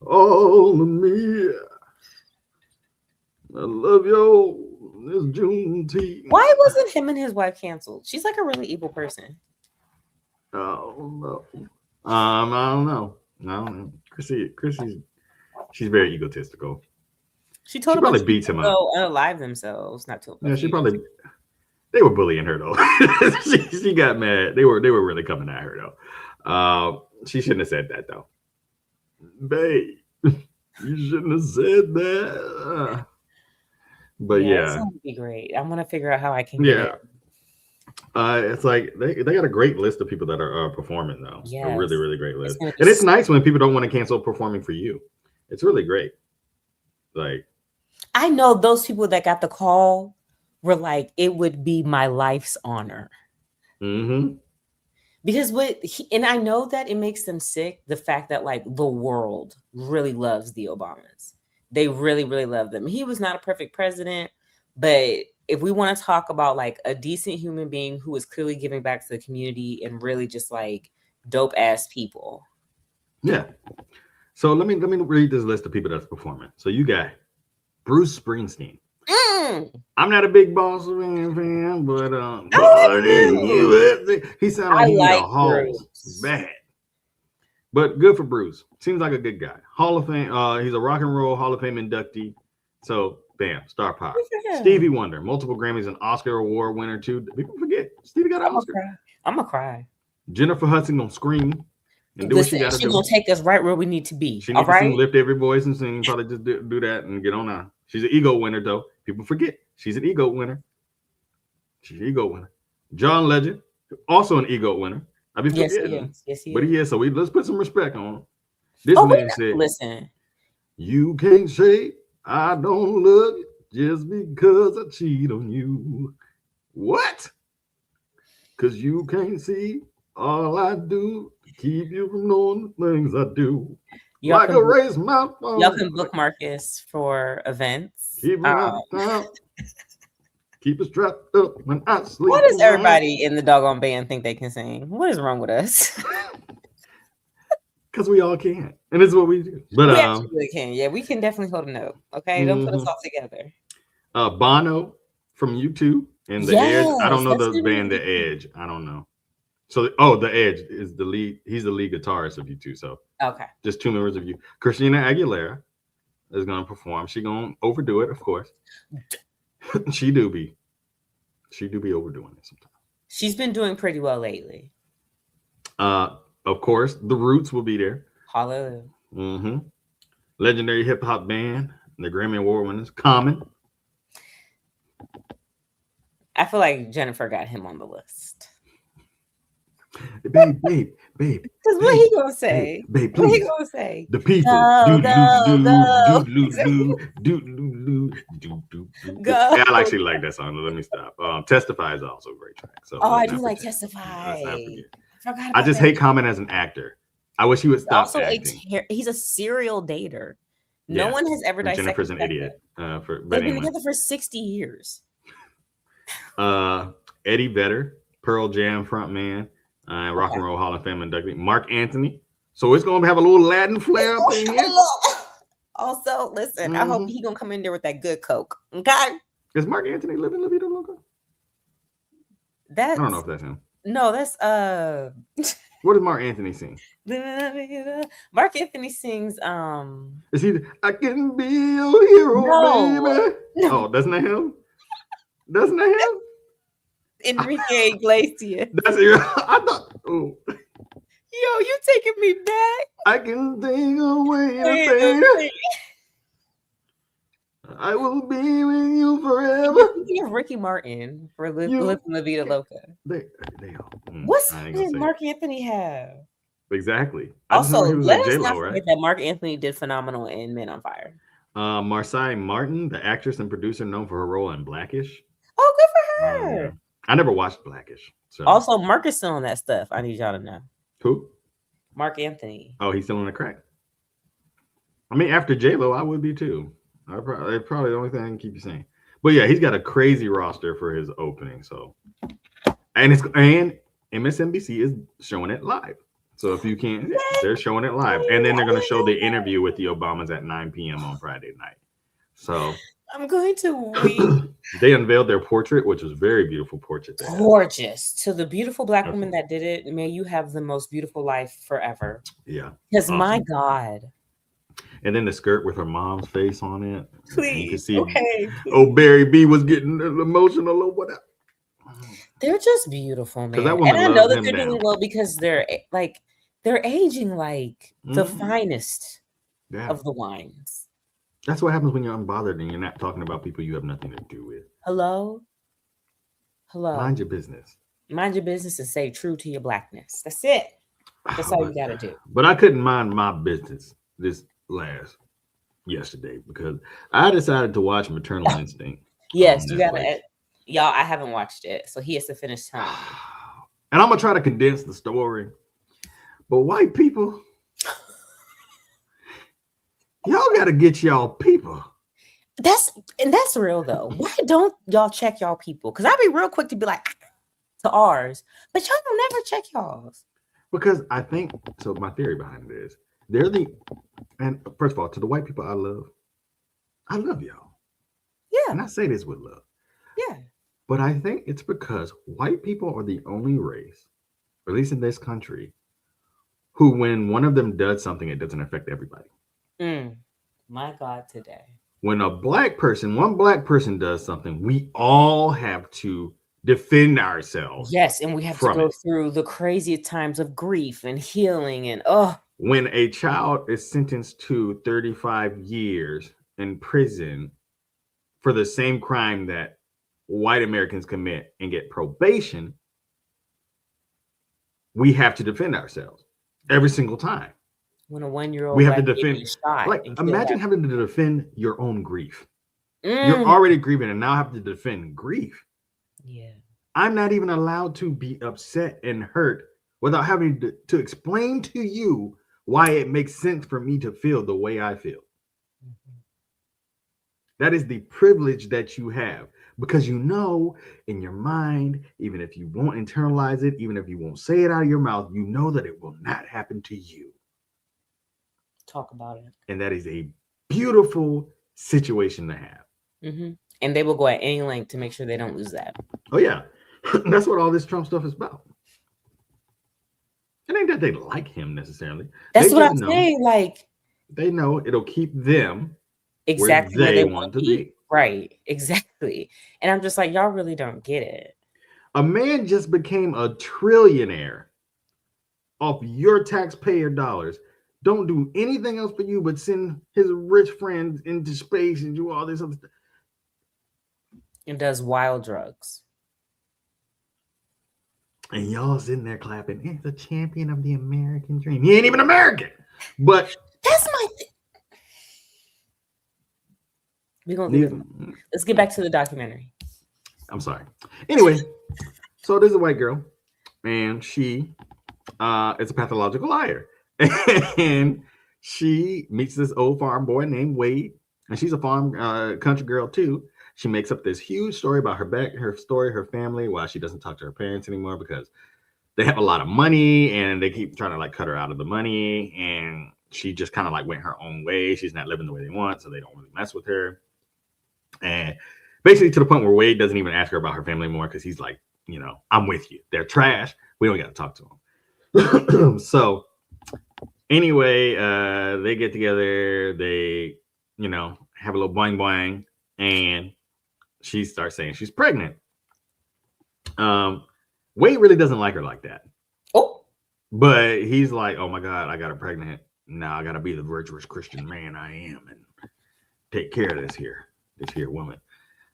All of me. I love you. This Juneteenth. Why wasn't him and his wife canceled? She's like a really evil person. Oh no. I don't know. I don't know. Chrissy's she's very egotistical. She She told a bunch probably of beats people him to up. go unalive themselves. Not to Yeah, she probably. They were bullying her though. she got mad. They were really coming at her though. She shouldn't have said that though. Babe, you shouldn't have said that. But Yeah, it's yeah, gonna be great. I'm gonna figure out how I can get yeah. it. It's like they got a great list of people that are performing though. A Yes, really really great it's list, gonna be. and it's nice when people don't want to cancel performing for you. It's really great. Like I know those people that got the call were like, it would be my life's honor. mm-hmm. Because and I know that it makes them sick, the fact that like the world really loves the Obamas. They really, really love them. He was not a perfect president, but if we want to talk about like a decent human being who is clearly giving back to the community and really just like dope ass people. Yeah. So let me read this list of people that's performing. So you got Bruce Springsteen. I'm not a big Boss fan, but he sounds like he need a hose bad. But good for Bruce. Seems like a good guy. Hall of Fame. He's a rock and roll Hall of Fame inductee. So bam, star power. Stevie Wonder, multiple Grammys and Oscar award winner too. People forget Stevie got an Oscar. I'm gonna cry. Jennifer Hudson gonna scream and do what she got to do. She's gonna take us right where we need to be. She needs to sing, lift every voice and sing. Probably just do that and get on out. She's an ego winner though. People forget she's an ego winner. She's an ego winner. John Legend, also an ego winner. I be forgetting. Yes, he is. But he is. So let's put some respect on him. This man said, "Listen, you can't say I don't love you just because I cheat on you. What? Because you can't see all I do to keep you from knowing the things I do. Y'all like a race my phone. Y'all can bookmark this for events. Keep it strapped up when I sleep. Why does everybody in the doggone band think they can sing? What is wrong with us? Because we all can, and it's what we do. But we actually really can. Yeah, we can definitely hold a note. Okay, don't put us all together. Bono from U2 and the Edge. I don't know the band The Edge. I don't know. So the Edge is the lead. He's the lead guitarist of U2. So okay, just two members of you. Christina Aguilera is going to perform. She going to overdo it, of course. She do be overdoing it sometimes. She's been doing pretty well lately. Of course, The Roots will be there. Hallelujah. Mm-hmm. Legendary hip hop band, the Grammy Award winners, Common. I feel like Jennifer got him on the list. Babe. Because what he gonna say? Babe, please. What he gonna say? The people. Go. I actually like that song. Let me stop. Testify is also a great track. So I do like Testify. I just hate Common as an actor. I wish he would stop also acting. He's a serial dater. No one has ever dissected. Jennifer's an idiot. They've been together for 60 years. Eddie Vedder, Pearl Jam frontman, Rock and Roll Hall of Fame inductee, Mark Anthony. So it's gonna have a little Latin flair up in here. Also, listen, I hope he gonna come in there with that good Coke. Okay. Is Mark Anthony living La Vida Loca? I don't know That's if that's him. no, that's What does Mark Anthony sing? Mark Anthony sings Is he? I can be your hero, no, baby. no. Oh, doesn't that him? Doesn't that him? Enrique Iglesias. That's it. I thought. Oh, Yo, you taking me back? I can take away the Wait, pain. wait. I will be with you You're forever. thinking of Ricky Martin for You- Living La Vida Loca. They all. What I song ain't gonna did say Mark Anthony have? it. Exactly. I just Also, remember he was let with us J not Lo, right? forget that Mark Anthony did phenomenal in Men on Fire. Marseille Martin, the actress and producer known for her role in Blackish. Oh, good for her. Yeah. I never watched Blackish. So. Also, Mark is still on that stuff. I need y'all to know. Who? Mark Anthony. Oh, he's still on the crack. I mean, after J Lo, I would be too. That's probably the only thing I can keep you saying. But yeah, he's got a crazy roster for his opening. So, and MSNBC is showing it live. So if you can't, they're showing it live, and then they're going to show the interview with the Obamas at 9 p.m. on Friday night. So I'm going to weep. They unveiled their portrait, which was a very beautiful portrait. Gorgeous. To the beautiful Black woman that did it, may you have the most beautiful life forever. Yeah. Because awesome. My God. And then the skirt with her mom's face on it. Please. You can see, okay. Oh, Barry B was getting emotional or whatever. They're just beautiful, man. That and I know that they're doing well because they're aging like the finest of the wines. That's what happens when you're unbothered and you're not talking about people you have nothing to do with. Hello? Mind your business. Mind your business and stay true to your Blackness. That's it. That's all you got to do. But I couldn't mind my business yesterday because I decided to watch Maternal Instinct. Yes, you got to. Y'all, I haven't watched it, so he has to finish telling me. And I'm going to try to condense the story. But white people, y'all got to get y'all people. That's real, though. Why don't y'all check y'all people? Because I'd be real quick to be like, to ours. But y'all don't never check y'all's. Because I think, so my theory behind it is, and first of all, to the white people I love y'all. Yeah. And I say this with love. Yeah. But I think it's because white people are the only race, or at least in this country, who when one of them does something, it doesn't affect everybody. My God, today. When one black person does something, we all have to defend ourselves. Yes, and we have to go through the craziest times of grief and healing and When a child is sentenced to 35 years in prison for the same crime that white Americans commit and get probation, we have to defend ourselves every single time. When a 1-year-old we have to defend. Like, imagine having to defend your own grief. You're already grieving and now have to defend grief. Yeah. I'm not even allowed to be upset and hurt without having to explain to you why it makes sense for me to feel the way I feel. That is the privilege that you have. Because you know in your mind, even if you won't internalize it, even if you won't say it out of your mouth, you know that it will not happen to you. Talk about it. And that is a beautiful situation to have. Mm-hmm. And they will go at any length to make sure they don't lose that. Oh, yeah. That's what all this Trump stuff is about. It ain't that they like him necessarily. That's what I'm saying. Like, they know it'll keep them exactly where they want to be. Right, exactly. And I'm just like, y'all really don't get it. A man just became a trillionaire off your taxpayer dollars. Don't do anything else for you but send his rich friends into space and do all this other stuff. And does wild drugs. And y'all sitting there clapping. He's the champion of the American dream. He ain't even American. But that's my thing. Let's get back to the documentary. I'm sorry. Anyway, so there's a white girl, and she is a pathological liar. And she meets this old farm boy named Wade, and she's a farm country girl too. She makes up this huge story about her story, her family, why she doesn't talk to her parents anymore because they have a lot of money and they keep trying to like cut her out of the money. And she just kind of like went her own way. She's not living the way they want, so they don't really mess with her. And basically to the point where Wade doesn't even ask her about her family anymore because he's like, I'm with you. They're trash. We don't got to talk to them. So anyway, they get together. They, have a little boing boing, and she starts saying she's pregnant. Wade really doesn't like her like that. Oh, but he's like, oh my God, I got her pregnant. Now I got to be the virtuous Christian man I am and take care of this here woman.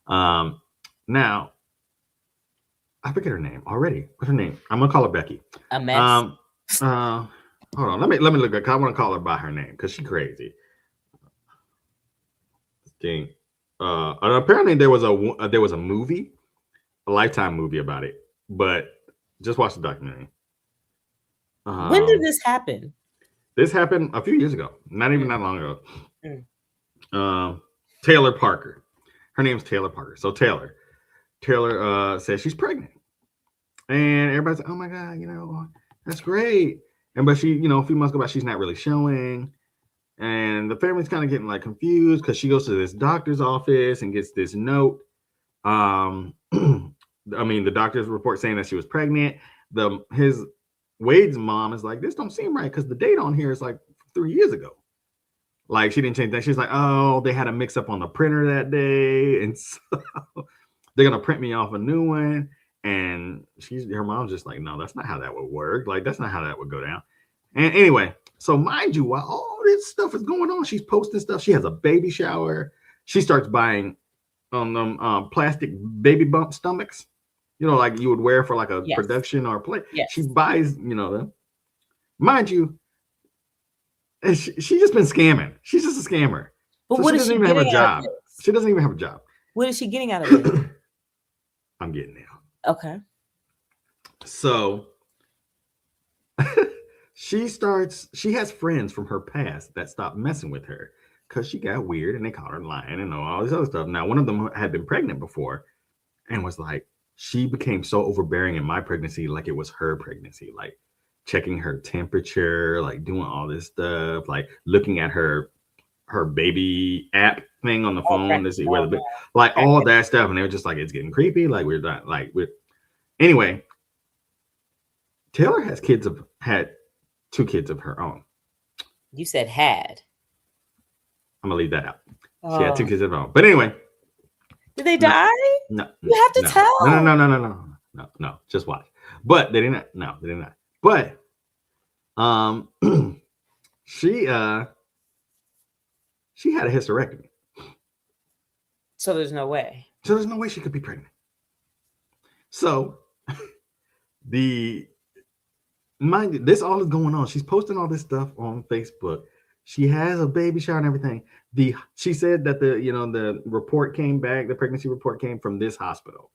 Now I forget her name already. What's her name? I'm gonna call her Becky. A mess. Hold on. Let me look at. I want to call her by her name because she's crazy. Dang. Apparently there was a movie, a Lifetime movie about it, but just watch the documentary. When did this happen? This happened a few years ago, not even that long ago. Taylor Parker. Her name's Taylor Parker. So Taylor says she's pregnant. And everybody's like, oh my God, that's great. But she, a few months go by, she's not really showing. And the family's kind of getting like confused because she goes to this doctor's office and gets this note. The doctor's report saying that she was pregnant. Wade's mom is like, this don't seem right because the date on here is like 3 years ago. Like she didn't change that. She's like, oh, they had a mix up on the printer that day. And so they're going to print me off a new one. And her mom's just like, no, that's not how that would work. Like, that's not how that would go down. And anyway, so mind you, while all this stuff is going on, she's posting stuff. She has a baby shower. She starts buying plastic baby bump stomachs, like you would wear for like a production or a play. Yes. She buys, them. Mind you, she's just been scamming. She's just a scammer. But so what she is doesn't even have a job. She doesn't even have a job. What is she getting out of it? I'm getting there. Okay. So she has friends from her past that stopped messing with her because she got weird and they caught her lying and all this other stuff. Now, one of them had been pregnant before and was like, she became so overbearing in my pregnancy, like it was her pregnancy, like checking her temperature, like doing all this stuff, like looking at her baby app thing on the phone to see whether all that stuff. And they were just like, it's getting creepy. Like anyway, Taylor had 2 kids of her own. You said had. I'm gonna leave that out. She had 2 kids of her own. But anyway. Did they die? No. You have to tell. No. Just watch. But they didn't. No, they did not. But she had a hysterectomy. So there's no way. So there's no way she could be pregnant. So mind you, this all is going on. She's posting all this stuff on Facebook. She has a baby shower and everything. She said that the report came back, the pregnancy report came from this hospital.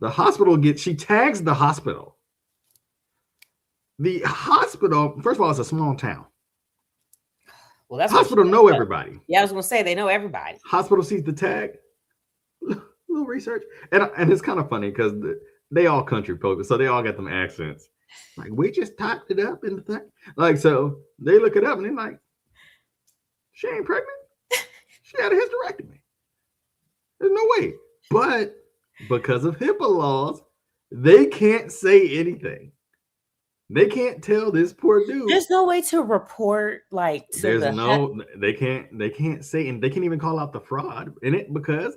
The hospital she tags the hospital. The hospital, first of all, it's a small town. Well, that's hospital know everybody. Yeah, I was gonna say they know everybody. Hospital sees the tag. Little research. And it's kind of funny because they all country folk, so they all got them accents. Like, we just typed it up in the thing. Like, so they look it up and they're like, she ain't pregnant. She had a hysterectomy. There's no way. But because of HIPAA laws, they can't say anything. They can't tell this poor dude. There's no way to report they can't say, and they can't even call out the fraud in it because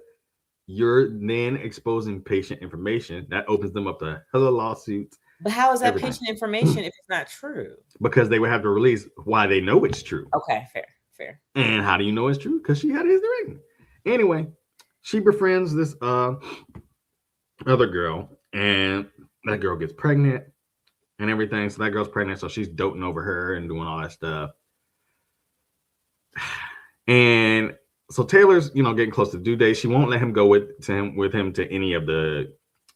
you're then exposing patient information. That opens them up to hella lawsuits. But how is that patient information if it's not true? Because they would have to release why they know it's true. Okay, fair. And how do you know it's true? Because she had a hysterectomy. Anyway, she befriends this other girl, and that girl gets pregnant and everything. So that girl's pregnant, so she's doting over her and doing all that stuff. And so Taylor's, getting close to due date. She won't let him go with him to any of the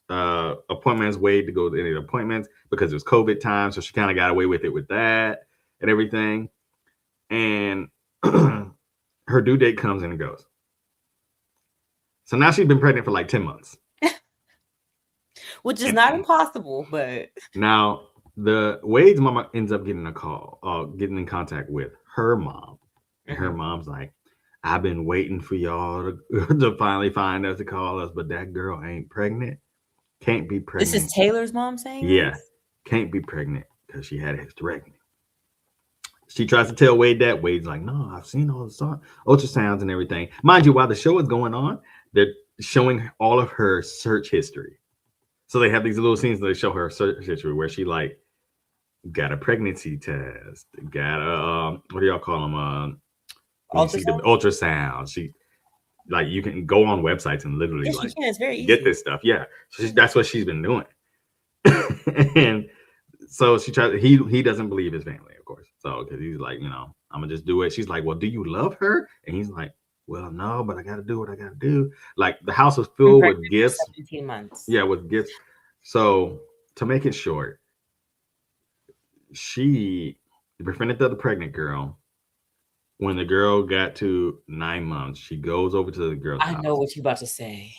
appointments, Wade to go to any of the appointments because it was COVID time. So she kind of got away with it with that and everything. And her due date comes and it goes. So now she's been pregnant for like 10 months. Which is not impossible, but now The Wade's mama ends up getting a call, getting in contact with her mom, and her Mhm. mom's like, "I've been waiting for y'all to, to finally find us to call us, but that girl ain't pregnant. Can't be This is pregnant. Taylor's mom saying Yeah, this? can't be pregnant because she had a hysterectomy." She tries to tell Wade that. Wade's like, "No, I've seen all the ultrasounds and everything." Mind you, while the show is going on, they're showing all of her search history. So they have these little scenes that they show her search history where she like got a pregnancy test, got a what do y'all call them? When you see the Ultrasound? ultrasound, she like you can go on websites and literally Yeah, she like can. It's very get easy. this stuff. Yeah, so that's what she's been doing. And so she tried. He doesn't believe his family, of course. So because he's like, I'm gonna just do it. She's like, well, do you love her? And he's like, well, no, but I got to do what I got to do. Like the house was Been filled with pregnant for gifts. 17 months. Yeah, with gifts. So to make it short, she befriended the other pregnant girl. When the girl got to 9 months, she goes over to the girl's I know house what you about to say.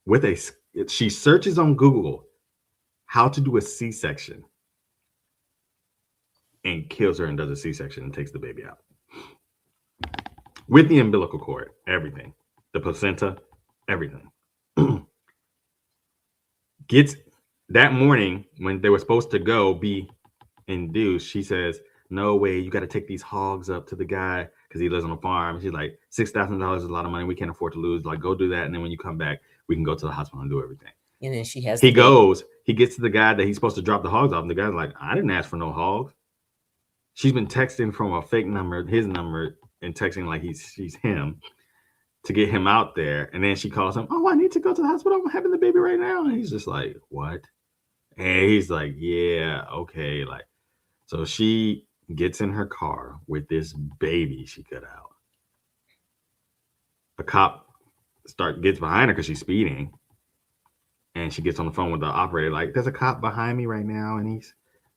with a. She searches on Google how to do a C-section and kills her and does a C-section and takes the baby out with the umbilical cord, everything, the placenta, everything. Gets that morning when they were supposed to go be induced. She says, "No way, you got to take these hogs up to the guy because he lives on a farm." She's like, $6,000 is a lot of money. We can't afford to lose. Like, go do that, and then when you come back, we can go to the hospital and do everything. And then she has He the baby. goes. He gets to the guy that he's supposed to drop the hogs off. And the guy's like, "I didn't ask for no hogs." She's been texting from a fake number, his number, and texting like she's him to get him out there. And then she calls him, "Oh, I need to go to the hospital. I'm having the baby right now." And he's just like, "What?" And he's like, "Yeah, okay." Like, so she gets in her car with this baby she cut out. A cop gets behind her because she's speeding, and she gets on the phone with the operator like, "There's a cop behind me right now, and he's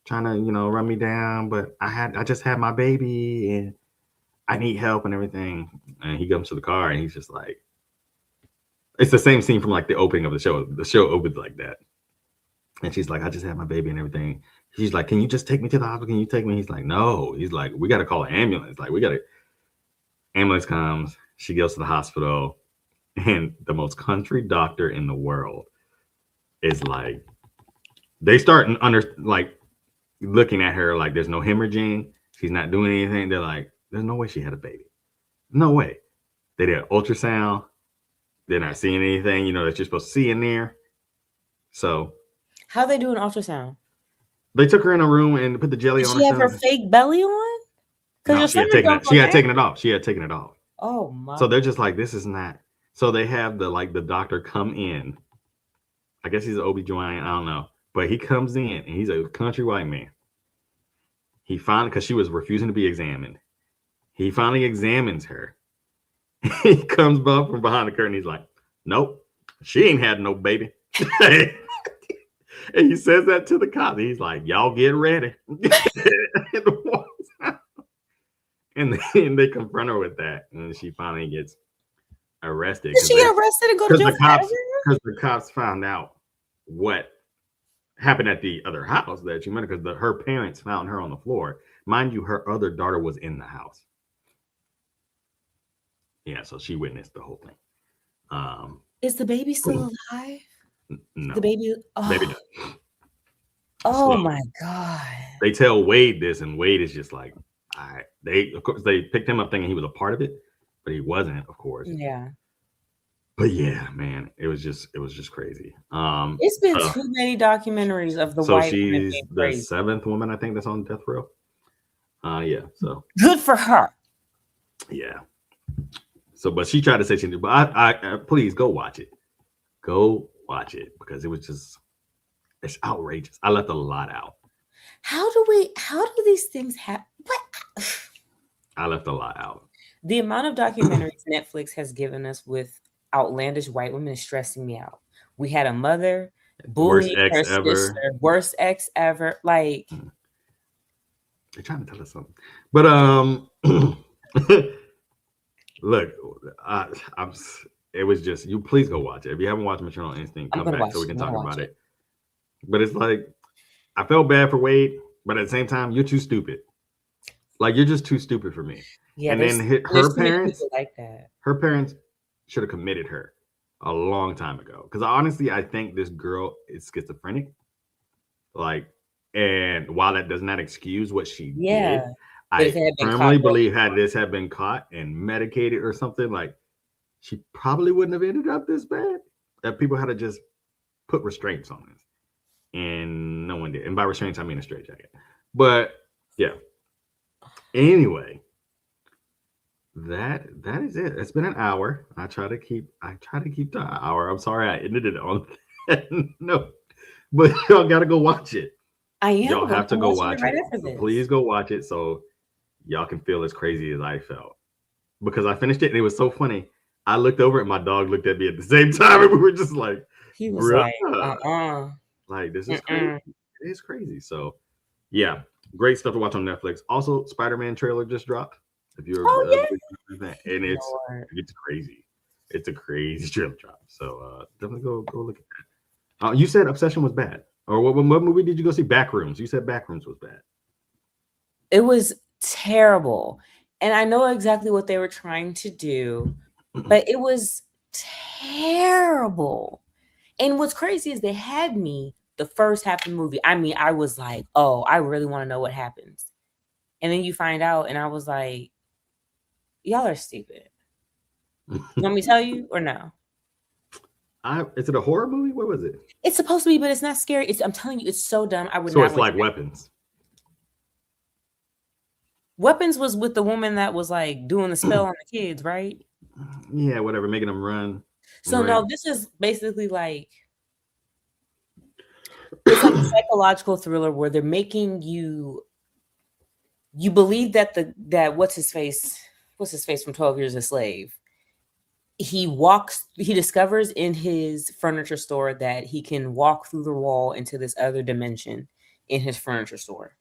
trying to, run me down. But I just had my baby, and I need help and everything." And he comes to the car, and he's just like, it's the same scene from like the opening of the show. The show opens like that, and she's like, "I just had my baby and everything." She's like, "Can you just take me to the hospital? Can you take me?" He's like, "No." He's like, "We got to call an ambulance. Like, we got to." Ambulance comes. She goes to the hospital, and the most country doctor in the world is like, they start under like looking at her like there's no hemorrhaging. She's not doing anything. They're like, "There's no way she had a baby. No way." They did an ultrasound. They're not seeing anything, that you're supposed to see in there. So How they do an ultrasound? they took her in a room and put the jelly Did on she her have her stomach. fake belly on? Because No, your she had stomach taken don't it. She go had down. taken it off. She had taken it off. Oh my. So they're just like, this is not. So they have the doctor come in. I guess he's an OB-GYN. I don't know. But he comes in and he's a country white man. He finally, because she was refusing to be examined, he finally examines her. He comes up from behind the curtain. He's like, "Nope, she ain't had no baby." And he says that to the cop. He's like, "Y'all get ready." And then they confront her with that, and she finally gets arrested Did she get arrested and go to because jail the forever? cops found out what happened at the other house that she met, because her parents found her on the floor. Mind you, her other daughter was in the house. Yeah, so she witnessed the whole thing. Is the baby still alive? No, The baby. baby Oh, died. oh So my God. they tell Wade this, and Wade is just like, they of course they picked him up thinking he was a part of it, but he wasn't, of course. Yeah. But yeah, man, it was just crazy. It's been too many documentaries of the So white women she's being the crazy. 7th woman I think that's on death row. Yeah. So Good for her. yeah. So, but she tried to say she did, but I please go watch it. Go watch it because it was it's outrageous. I left a lot out. How do these things happen? What? I left a lot out. The amount of documentaries Netflix has given us with outlandish white women is stressing me out. We had a mother Worst bullying ex her ever. sister, worst ex ever. Like, they're trying to tell us something. But look, it was just, you please go watch it. If you haven't watched Maternal Instinct, I'm come gonna back watch so we it. can I'm gonna talk watch about it. it. But it's like, I felt bad for Wade, but at the same time, you're too stupid. Like you're just too stupid for me. Yeah, And then there's too many people like that. her parents should have committed her a long time ago. Because honestly, I think this girl is schizophrenic. Like, and while that does not excuse what she Yeah. did, But if it I had been firmly caught, believe had this had been caught and medicated or something, like she probably wouldn't have ended up this bad. That people had to just put restraints on this, and no one did. And by restraints, I mean a straitjacket. But yeah. Anyway, that is it. It's been an hour. I try to keep the hour. I'm sorry I ended it on that note, but y'all got to go watch it. I am. Y'all have to go watch right it. after this. Please go watch it so y'all can feel as crazy as I felt, because I finished it and it was so funny. I looked over and my dog looked at me at the same time, and we were just like, he was like, like this is crazy. It is crazy. So yeah, great stuff to watch on Netflix. Also, Spider-Man trailer just dropped. If you're and it's crazy. It's a crazy trailer drop. So definitely go look at that. You said Obsession was bad. Or what movie did you go see? Backrooms. You said Backrooms was bad. It was terrible. And I know exactly what they were trying to do, but it was terrible. And what's crazy is they had me the first half of the movie. I mean, I was like, oh, I really want to know what happens. And then you find out, and I was like, y'all are stupid. You want me to tell you or no? Is it a horror movie? What was it? It's supposed to be, but it's not scary. I'm telling you, it's so dumb. I would. So it's like Weapons. Weapons was with the woman that was like doing the spell on the kids, right? Yeah, whatever, making them run. So no, this is basically like it's like a psychological thriller where they're making you believe that what's his face from 12 Years a Slave. He discovers in his furniture store that he can walk through the wall into this other dimension in his furniture store.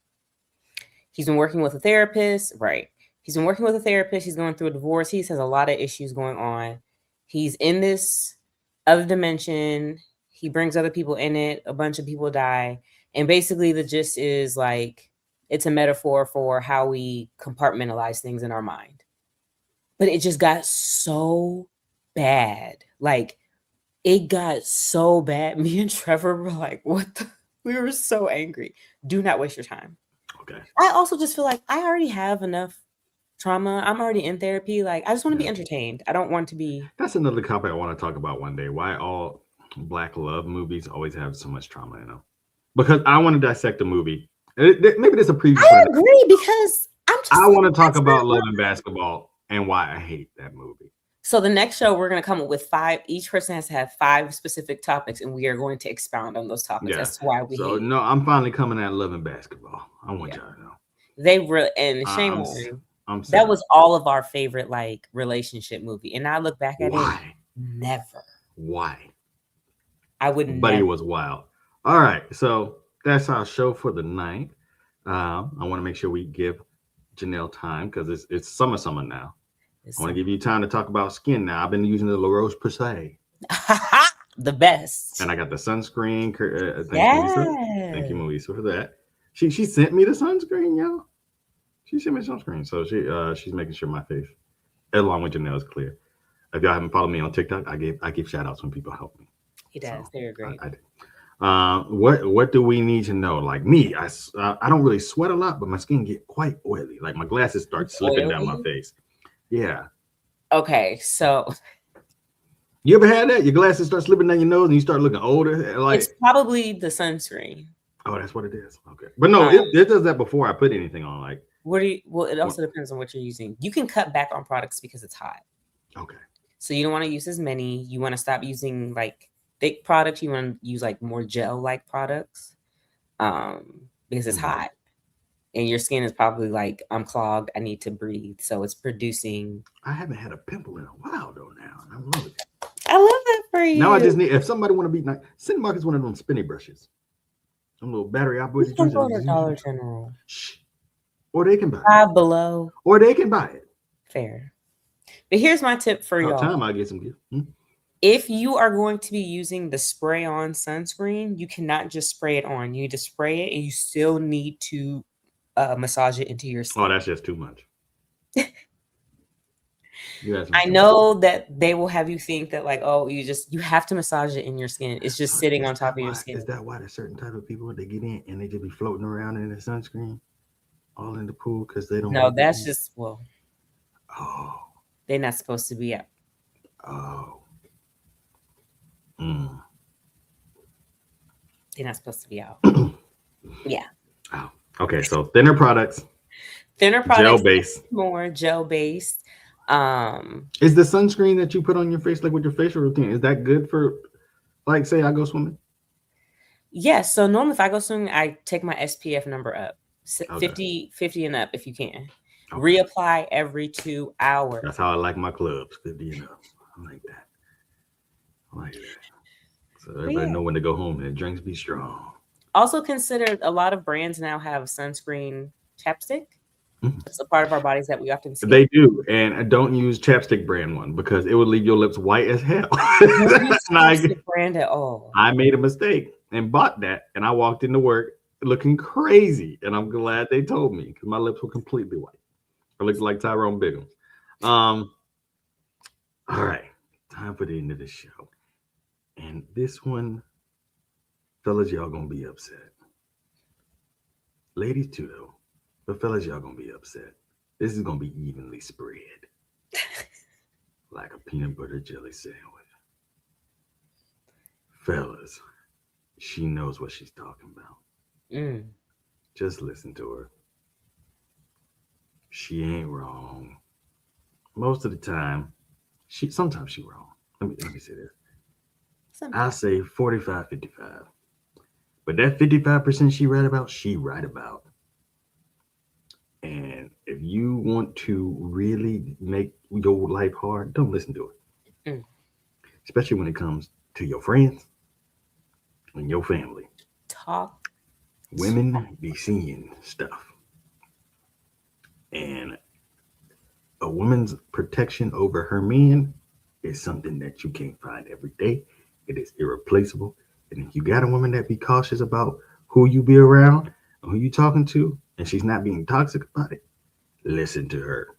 He's been working with a therapist, right? He's been working with a therapist. He's going through a divorce. He has a lot of issues going on. He's in this other dimension. He brings other people in it. A bunch of people die. And basically the gist is like, it's a metaphor for how we compartmentalize things in our mind. But it just got so bad. Like, it got so bad. Me and Trevor were like, we were so angry. Do not waste your time. Okay. I also just feel like I already have enough trauma. I'm already in therapy. Like, I just want to be entertained. I don't want to be. That's another topic I want to talk about one day. Why all Black love movies always have so much trauma in them. Because I want to dissect a movie. Maybe there's a preview. I agree, because I want to talk about Love and Basketball and why I hate that movie. So the next show, we're going to come up with 5. Each person has to have 5 specific topics, and we are going to expound on those topics. Yeah. That's why we hate. No, I'm finally coming at Love and Basketball. I want y'all to know. They really, and shame on you. That was all of our favorite like relationship movie. And I look back at it, never. Why? I wouldn't. But it was wild. All right. So that's our show for the night. I want to make sure we give Janelle time because it's summer now. I want to give you time to talk about skin now. I've been using the La Roche-Posay. The best. And I got the sunscreen. Thank you, Melissa, for that. She sent me the sunscreen, y'all. She sent me sunscreen. So she's making sure my face, along with Janelle, is clear. If y'all haven't followed me on TikTok, I give shout outs when people help me. He does. So they're great. I do. What do we need to know? Like me, I don't really sweat a lot, but my skin get quite oily. Like my glasses start slipping down my face. Yeah. Okay, so you ever had that? Your glasses start slipping down your nose and you start looking older? Like, it's probably the sunscreen. Oh, that's what it is. Okay. But no, it does that before I put anything on. Like, well, it also depends on what you're using. You can cut back on products because it's hot. Okay. So you don't want to use as many. You want to stop using like thick products. You want to use like more gel-like products because it's hot. And your skin is probably like, I'm clogged. I need to breathe. So it's producing. I haven't had a pimple in a while though. Now I love it. I love that for you. Now I just need. If somebody want to be nice, send Marcus one of them spinny brushes, some little battery operated. You can go to Dollar General. Shh. Or they can buy $5 below. Or they can buy it. Fair. But here's my tip for y'all. Time I get some gift. If you are going to be using the spray on sunscreen, you cannot just spray it on. You need to spray it, and you still need to massage it into your skin. Oh, that's just too much. I know that they will have you think that like, oh, you have to massage it in your skin. It's just sitting on top of your skin. Is that why there's certain type of people they get in and they just be floating around in the sunscreen, all in the pool because they don't? No, that's just Oh. They're not supposed to be out. Oh. They're not supposed to be out. Yeah. Oh. Okay, so thinner products, gel based, more gel based. Is the sunscreen that you put on your face, like with your facial routine, is that good for, like, say I go swimming? Yes. So normally if I go swimming, I take my SPF number up. 50 and up if you can. Okay. Reapply every 2 hours. That's how I like my clubs, 50 and up. I like that. So everybody know when to go home and the drinks be strong. Also consider a lot of brands now have sunscreen chapstick. It's a part of our bodies that we often see. They do, and don't use chapstick brand one because it would leave your lips white as hell. Brand at all. I made a mistake and bought that, and I walked into work looking crazy, and I'm glad they told me because my lips were completely white. I looked like Tyrone Biggums. All right, time for the end of the show, and this one, fellas, y'all gonna be upset. Ladies too, though. But fellas, y'all gonna be upset. This is gonna be evenly spread. Like a peanut butter jelly sandwich. Fellas, she knows what she's talking about. Just listen to her. She ain't wrong. Most of the time, sometimes she's wrong. Let me say this. I say 45, 55. But that 55% she right about. And if you want to really make your life hard, don't listen to it. Especially when it comes to your friends and your family. Women be seeing stuff. And a woman's protection over her man is something that you can't find every day. It is irreplaceable. And if you got a woman that be cautious about who you be around, who you talking to, and she's not being toxic about it, listen to her.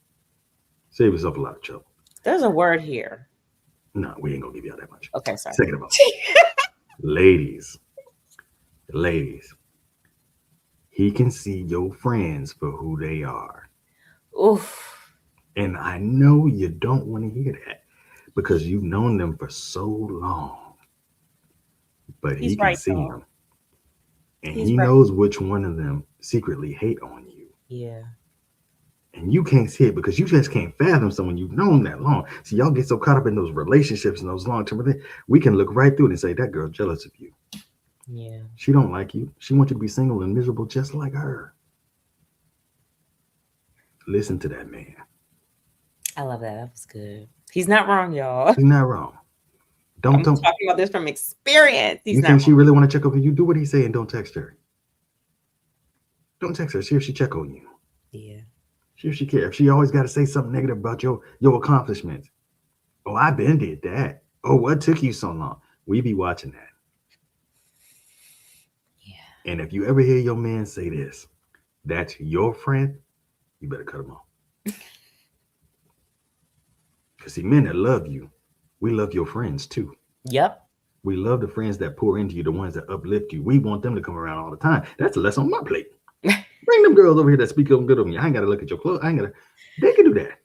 Save yourself a lot of trouble. There's a word here. No, we ain't gonna give you all that much. Okay, sorry. Second of all, ladies, he can see your friends for who they are. Oof. And I know you don't want to hear that because you've known them for so long. But he can see them. And he knows which one of them secretly hate on you. Yeah. And you can't see it because you just can't fathom someone you've known that long. See, y'all get so caught up in those relationships and those long-term things. We can look right through it and say, that girl jealous of you. Yeah. She don't like you. She wants you to be single and miserable just like her. Listen to that man. I love that. That was good. He's not wrong, y'all. He's not wrong. I'm talking about this from experience. You think she really want to check up on you? Do what he say and don't text her. Don't text her. See if she check on you. Yeah. See if she care. If she always got to say something negative about your accomplishments. Oh, I been did that. Oh, what took you so long? We be watching that. Yeah. And if you ever hear your man say this, that's your friend, you better cut him off. Because see, men that love you, we love your friends too. Yep. We love the friends that pour into you, the ones that uplift you. We want them to come around all the time. That's less on my plate. Bring them girls over here that speak good on me. I ain't got to look at your clothes. They can do that.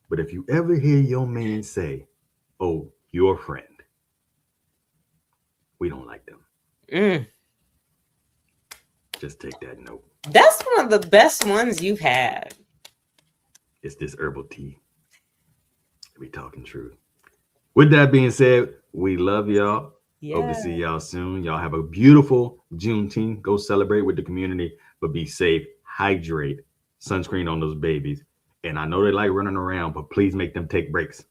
But if you ever hear your man say, oh, your friend, we don't like them. Just take that note. That's one of the best ones you've had. It's this herbal tea. We talking truth. With that being said, we love y'all. Yeah. Hope to see y'all soon. Y'all have a beautiful Juneteenth. Go celebrate with the community, but be safe, hydrate, sunscreen on those babies. And I know they like running around, but please make them take breaks.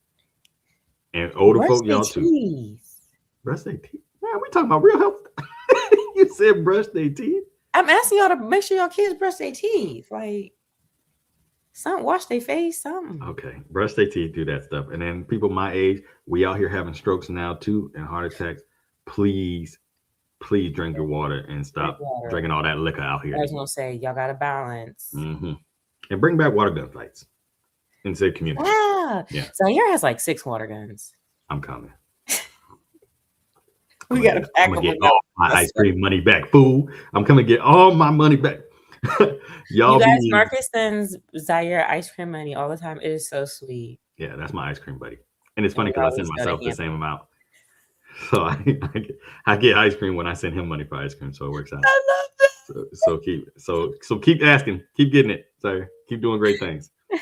And older folk, y'all too. Brush their teeth. Man, we talking about real health. You said brush their teeth. I'm asking y'all to make sure y'all kids brush their teeth. Like, Wash their face, something. Okay, brush their teeth, do that stuff. And then people my age, we out here having strokes now too and heart attacks. Please, please drink your water and stop drinking all that liquor out here. I was gonna say, y'all got to balance. Mm-hmm. And bring back water gun fights in safe community. Yeah. Zaire has like 6 water guns. I'm coming. We got to I'm gonna get all my ice cream money back, fool. I'm coming to get all my money back. Y'all, you guys, Marcus sends Zaire ice cream money all the time. It is so sweet. Yeah, that's my ice cream buddy. And it's funny because I send myself the same amount. So I get ice cream when I send him money for ice cream. So it works out. I love that. So keep asking, keep getting it. So keep doing great things. I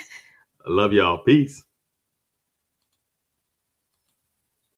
love y'all. Peace.